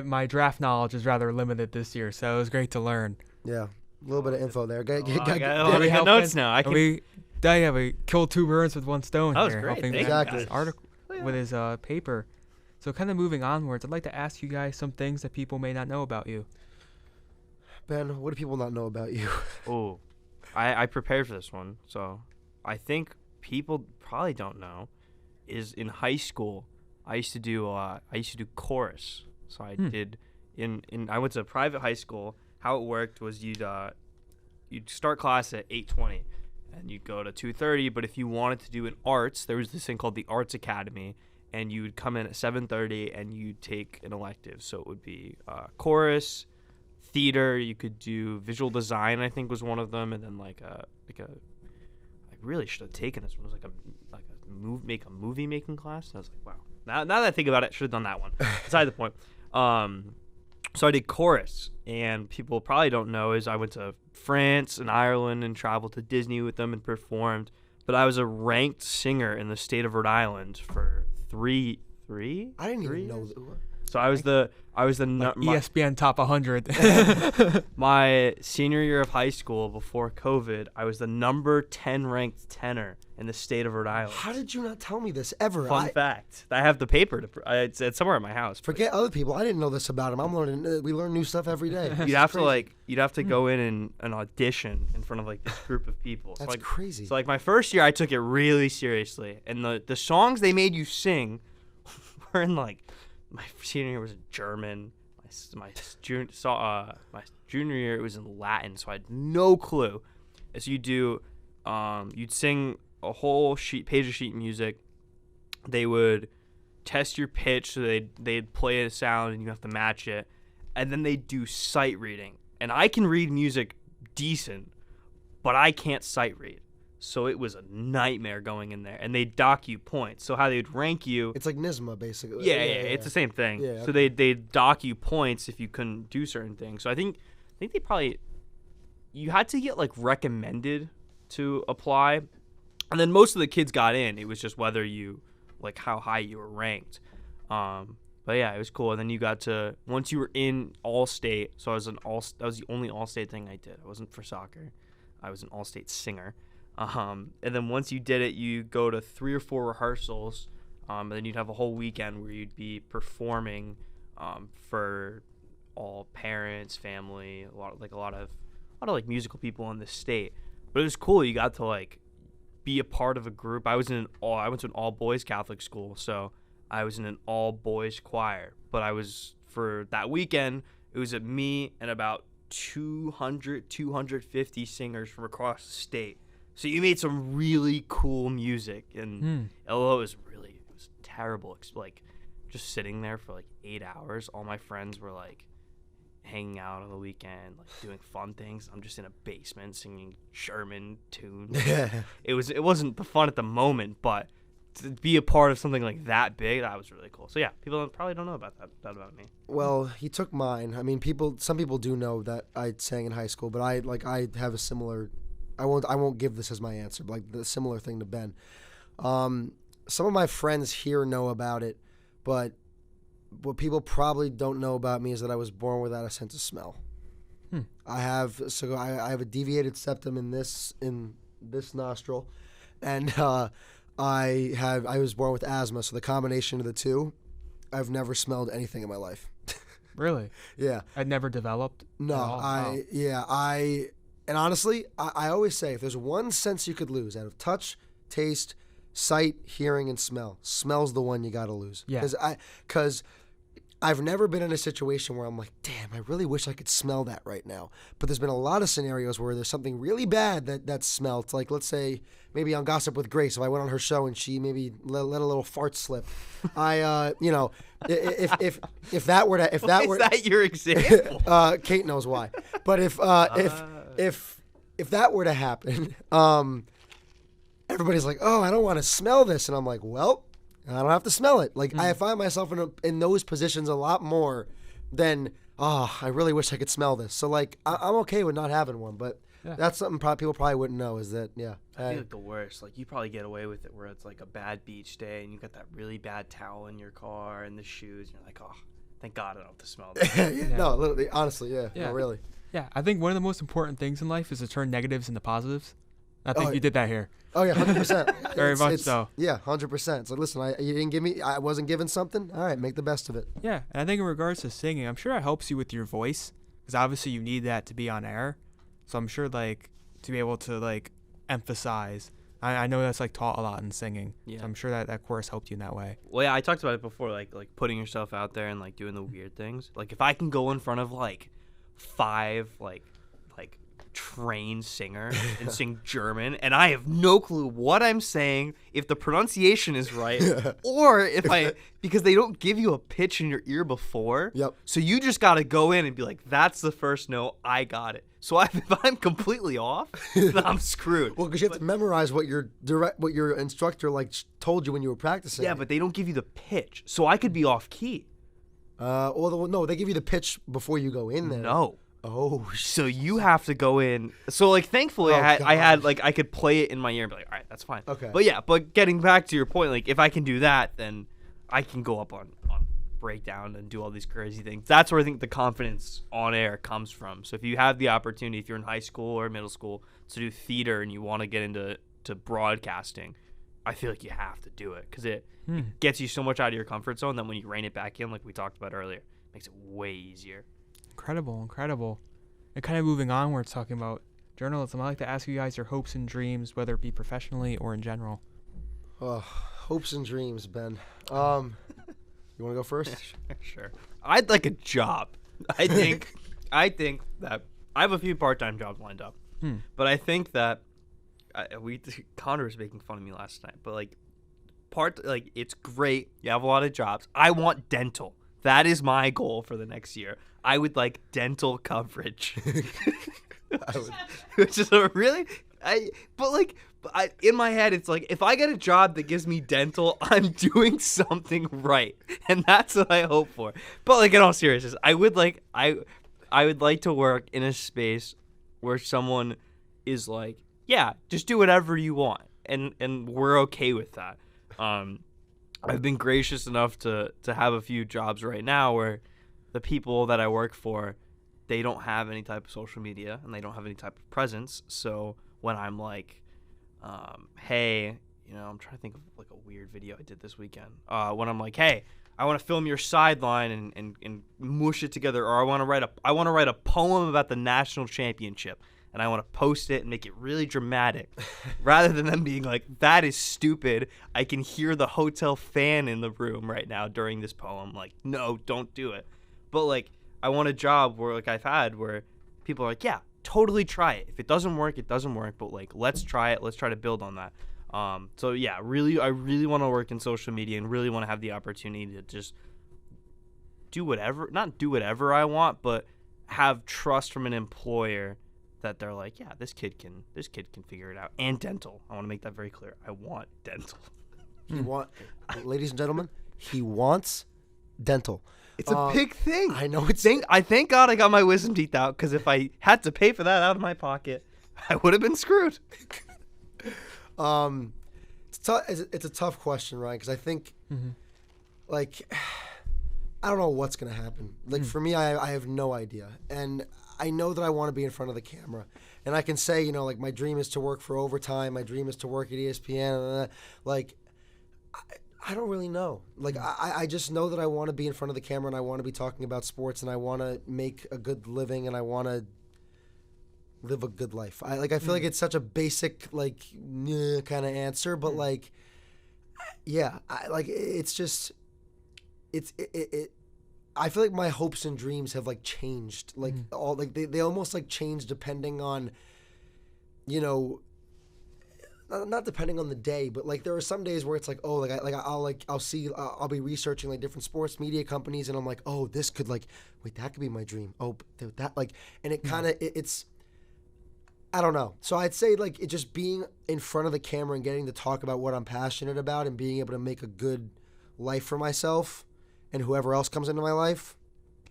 my draft knowledge is rather limited this year, so it was great to learn. Yeah, a little bit of info there. I got notes now. We killed 2 birds with 1 stone. That was here, great. Exactly. His article with his paper. So kind of moving onwards, I'd like to ask you guys some things that people may not know about you. Ben, what do people not know about you? Oh, I prepared for this one, so I think people probably don't know is in high school I used to do chorus. So I did I went to a private high school. How it worked was you'd start class at 8:20 and you'd go to 2:30, but if you wanted to do an arts, there was this thing called the Arts Academy, and you would come in at 7:30 and you'd take an elective. So it would be chorus, theater, you could do visual design, I think was one of them, and then I really should have taken this one. It was make a movie making class. And I was like, wow. Now that I think about it, should have done that one. Beside the point. So I did chorus, and people probably don't know is I went to France and Ireland and traveled to Disney with them and performed. But I was a ranked singer in the state of Rhode Island for three. I didn't even know that. So I was the ESPN Top 100. My senior year of high school before COVID, I was the number 10 ranked tenor in the state of Rhode Island. How did you not tell me this ever? Fun fact. I have the paper. It's somewhere at my house. Forget other people. I didn't know this about him. I'm learning. We learn new stuff every day. You'd have to go in and audition in front of this group of people. That's crazy. So my first year, I took it really seriously, and the songs they made you sing were in my senior year was in German. My junior year it was in Latin, so I had no clue. So you'd sing a whole page of sheet music. They would test your pitch, so they'd play a sound and you have to match it, and then they do sight reading. And I can read music decent, but I can't sight read. So it was a nightmare going in there, and they dock you points. So how they'd rank you? It's like NISMA, basically. Yeah, it's the same thing. Yeah, so they'd dock you points if you couldn't do certain things. So I think they probably, you had to get like recommended to apply, and then most of the kids got in. It was just whether you, like, how high you were ranked. But yeah, it was cool. And then you got to, once you were in All-State, so that was the only All-State thing I did. I wasn't for soccer. I was an All-State singer. And then once you did it, you go to 3 or 4 rehearsals, and then you'd have a whole weekend where you'd be performing for all parents, family, a lot of like musical people in the state. But it was cool. You got to like be a part of a group. I went to an all boys Catholic school, so I was in an all boys choir. But I was, for that weekend, it was me and about 250 singers from across the state. So you made some really cool music, and although it was terrible, like just sitting there for like 8 hours. All my friends were like hanging out on the weekend, like doing fun things. I'm just in a basement singing German tunes. It wasn't the fun at the moment, but to be a part of something like that big, that was really cool. So yeah, people probably don't know about that about me. Well, he took mine. I mean, some people do know that I sang in high school, but I have a similar. I won't give this as my answer, but like the similar thing to Ben. Some of my friends here know about it, but what people probably don't know about me is that I was born without a sense of smell. I have a deviated septum in this nostril, and I was born with asthma. So the combination of the two, I've never smelled anything in my life. Really? Yeah. I'd never developed. No, and honestly, I always say if there's one sense you could lose out of touch, taste, sight, hearing, and smell's the one you got to lose. Yeah. Because I've never been in a situation where I'm like, damn, I really wish I could smell that right now. But there's been a lot of scenarios where there's something really bad that smelled. Like, let's say, maybe on Gossip with Grace, if I went on her show and she maybe let a little fart slip, if that were Is that your example? Kate knows why. But if that were to happen, everybody's like, oh, I don't want to smell this, and I'm like, well, I don't have to smell it. Like, I find myself in those positions a lot more than, I really wish I could smell this. So, like, I'm okay with not having one, but that's something people probably wouldn't know is that, I feel like the worst. Like, you probably get away with it where it's, like, a bad beach day, and you got that really bad towel in your car and the shoes, and you're like, oh, thank God I don't have to smell this. No, literally, honestly, yeah. No, really. Yeah, I think one of the most important things in life is to turn negatives into positives. I think you did that here. Oh yeah, 100%. Very much so. Yeah, 100%. So listen, you didn't give me. I wasn't given something. All right, make the best of it. Yeah, and I think in regards to singing, I'm sure it helps you with your voice because obviously you need that to be on air. So I'm sure like to be able to like emphasize. I know that's like taught a lot in singing. Yeah. So I'm sure that course helped you in that way. Well, yeah, I talked about it before, like putting yourself out there and like doing the weird things. Like if I can go in front of like 5 like trained singer and sing German, and I have no clue what I'm saying, if the pronunciation is right, or because they don't give you a pitch in your ear before. Yep. So you just got to go in and be like, that's the first note, I got it. So if I'm completely off, then I'm screwed. Well, because you have to memorize what your instructor like told you when you were practicing. Yeah, but they don't give you the pitch, so I could be off key. No, they give you the pitch before you go in there. No. Oh, so you have to go in. So like, thankfully, I had like I could play it in my ear and be like, all right, that's fine. Okay. But getting back to your point, like if I can do that, then I can go up on breakdown and do all these crazy things. That's where I think the confidence on air comes from. So if you have the opportunity, if you're in high school or middle school to do theater and you want to get into broadcasting, I feel like you have to do it because it gets you so much out of your comfort zone that when you rein it back in, like we talked about earlier, it makes it way easier. Incredible. And kind of moving on, we're talking about journalism. I'd like to ask you guys your hopes and dreams, whether it be professionally or in general. Hopes and dreams, Ben. You want to go first? Yeah, sure. I'd like a job. I think that I have a few part-time jobs lined up, but I think that Connor was making fun of me last night, but like like it's great. You have a lot of jobs. I want dental. That is my goal for the next year. I would like dental coverage. Which is a really, in my head, it's like, if I get a job that gives me dental, I'm doing something right. And that's what I hope for. But like, in all seriousness, I would like to work in a space where someone is like, yeah, just do whatever you want. And we're okay with that. I've been gracious enough to have a few jobs right now where the people that I work for, they don't have any type of social media and they don't have any type of presence. So when I'm like, hey, I'm trying to think of like a weird video I did this weekend. When I'm like, hey, I want to film your sideline and mush it together, or I want to write a poem about the national championship, and I want to post it and make it really dramatic, rather than them being like, that is stupid. I can hear the hotel fan in the room right now during this poem. Like, no, don't do it. But like, I want a job where like I've had where people are like, yeah, totally try it. If it doesn't work, it doesn't work. But like, let's try it. Let's try to build on that. So yeah, I really want to work in social media and really want to have the opportunity to just not do whatever I want, but have trust from an employer that they're like, yeah, this kid can figure it out. And dental. I want to make that very clear. I want dental. Ladies and gentlemen, he wants dental. It's a big thing. I know I thank God I got my wisdom teeth out, because if I had to pay for that out of my pocket, I would have been screwed. It's a tough question, Ryan, because I think, like, I don't know what's gonna happen. Like for me, I have no idea, and I know that I want to be in front of the camera, and I can say, like my dream is to work for Overtime. My dream is to work at ESPN. Like, I don't really know. Like, I just know that I want to be in front of the camera and I want to be talking about sports and I want to make a good living and I want to live a good life. I feel like it's such a basic, like, kind of answer, but like, yeah, it's just, I feel like my hopes and dreams have like changed, like all, like they almost like change depending on, not depending on the day, but like there are some days where it's like, oh, I'll be researching like different sports media companies, and I'm like, oh, this could like, wait, that could be my dream. Oh, that like, and it kind of it's, I don't know. So I'd say like it just being in front of the camera and getting to talk about what I'm passionate about and being able to make a good life for myself and whoever else comes into my life.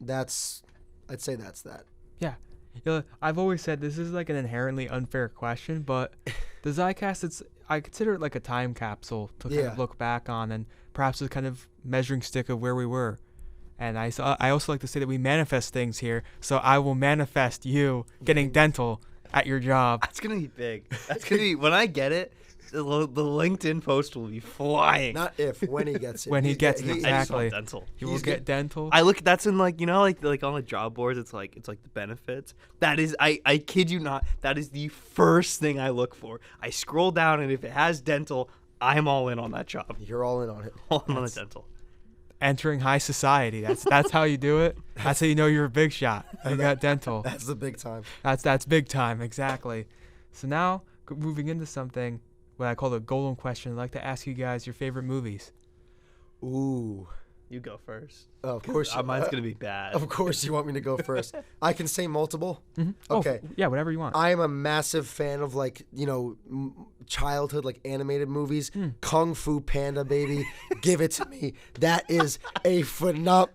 I'd say that's that. Yeah. I've always said this is like an inherently unfair question, but the Zicast, I consider it like a time capsule to kind of look back on, and perhaps a kind of measuring stick of where we were. And I also like to say that we manifest things here, so I will manifest you getting dental at your job. That's gonna be big. That's gonna be, when I get it, the LinkedIn post will be flying. Not if, when he gets it. When he gets it, exactly. I just want dental. He will get dental. That's in like, like on the job boards, it's like the benefits. That is, I kid you not, that is the first thing I look for. I scroll down, and if it has dental, I'm all in on that job. You're all in on it. All in on the dental. Entering high society. That's how you do it. That's how you know you're a big shot. You got dental. That's the big time. That's big time, exactly. So now, moving into something what I call the golden question, I'd like to ask you guys your favorite movies. Ooh. You go first. Oh, of course. Mine's going to be bad. Of course you want me to go first. I can say multiple? Mm-hmm. Okay. Yeah, whatever you want. I am a massive fan of, like, childhood, like, animated movies. Kung Fu Panda, baby. Give it to me. That is a phenomenal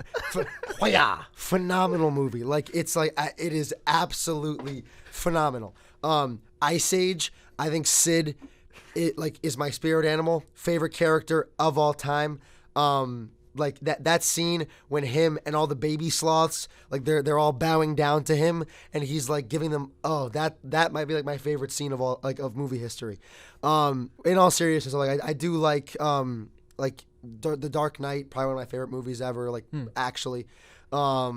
movie. Like, it's like, it is absolutely phenomenal. Ice Age, I think Sid, is my spirit animal. Favorite character of all time. Like that scene when him and all the baby sloths, like they're all bowing down to him, and he's like giving them. Oh, that might be like my favorite scene of all, like, of movie history. In all seriousness, like I do like The Dark Knight, probably one of my favorite movies ever. Like actually, I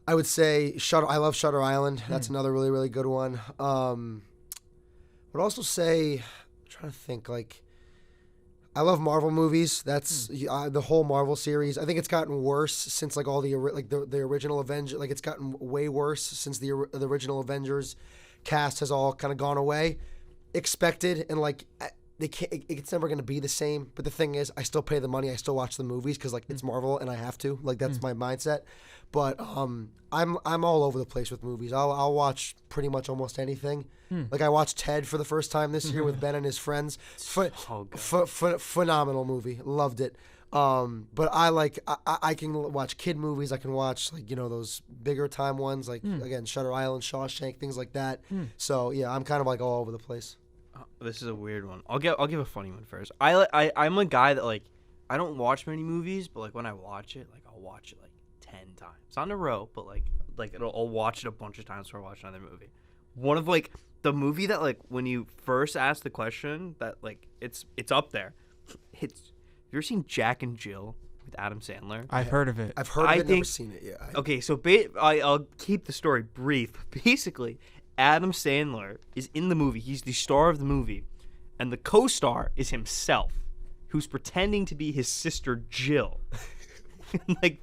would say I love Shutter Island. That's another really, really good one. Would also say, I'm trying to think, like, I love Marvel movies. That's the whole Marvel series. I think it's gotten worse since like all the original Avengers. Like, it's gotten way worse since the original Avengers cast has all kind of gone away. Expected, and like they can't. It's never gonna be the same. But the thing is, I still pay the money. I still watch the movies because like it's Marvel and I have to. Like that's my mindset. But I'm all over the place with movies. I'll watch pretty much almost anything. Like I watched Ted for the first time this year with Ben and his friends. Phenomenal movie. Loved it. But I can watch kid movies. I can watch like those bigger time ones like again Shutter Island, Shawshank, things like that. So yeah, I'm kind of like all over the place. This is a weird one. I'll give a funny one first. I'm a guy that like I don't watch many movies, but like when I watch it, like I'll watch it like 10 times. Not in a row, but like I'll watch it a bunch of times before I watch another movie. One of like the movie that like when you first ask the question that like it's up there. Have you ever seen Jack and Jill with Adam Sandler? I've heard of it. I've heard of it, never seen it yet. Okay, so I'll keep the story brief. Basically, Adam Sandler is in the movie. He's the star of the movie. And the co-star is himself, who's pretending to be his sister Jill.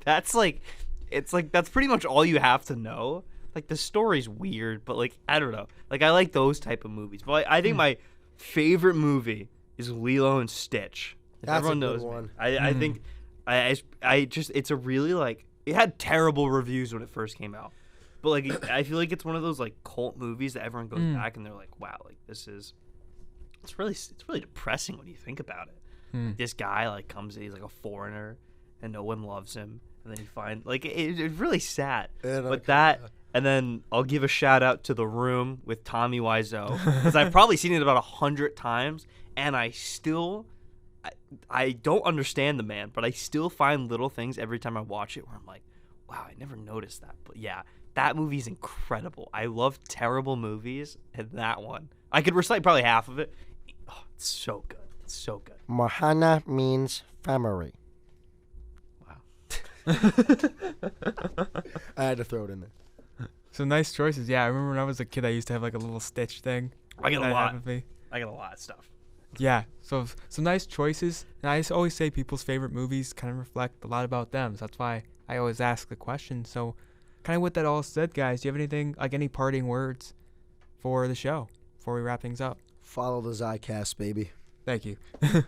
That's pretty much all you have to know. Like, the story's weird, but, like, I don't know. Like, I like those type of movies. But I think my favorite movie is Lilo and Stitch. That's everyone a good knows one. Me. I think it's a really, like, it had terrible reviews when it first came out. But, like, I feel like it's one of those, like, cult movies that everyone goes back and they're like, wow, like, it's really depressing when you think about it. Like, this guy, like, comes in, he's, like, a foreigner, and no one loves him. And then you find, like, it's really sad. And then I'll give a shout out to The Room with Tommy Wiseau, because I've probably seen it about 100 times, and I don't understand the man, but I still find little things every time I watch it where I'm like, wow, I never noticed that. But yeah, that movie's incredible. I love terrible movies, and that one, I could recite probably half of it. Oh, it's so good. It's so good. Mohana means family. Wow. I had to throw it in there. So nice choices. Yeah, I remember when I was a kid, I used to have like a little Stitch thing. I get a that lot. happened to me. I get a lot of stuff. Yeah, so some nice choices. And I always say people's favorite movies kind of reflect a lot about them. So that's why I always ask the question. So kind of with that all said, guys, do you have anything, like any parting words for the show before we wrap things up? Follow the Zicast, baby. Thank you.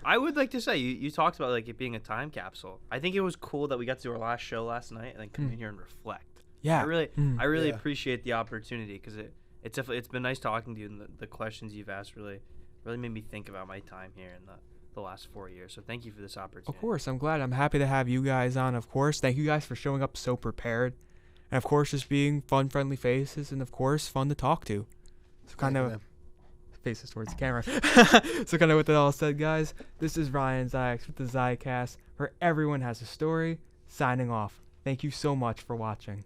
I would like to say, you talked about like it being a time capsule. I think it was cool that we got to do our last show last night and then come in here and reflect. Yeah. I really appreciate the opportunity because it's been nice talking to you, and the questions you've asked really made me think about my time here in the last 4 years. So thank you for this opportunity. Of course, I'm glad. I'm happy to have you guys on, of course. Thank you guys for showing up so prepared. And of course, just being fun, friendly faces, and of course, fun to talk to. So kind of faces towards the camera. So kind of with that all said, guys, this is Ryan Ziaks with the Zicast, where everyone has a story, signing off. Thank you so much for watching.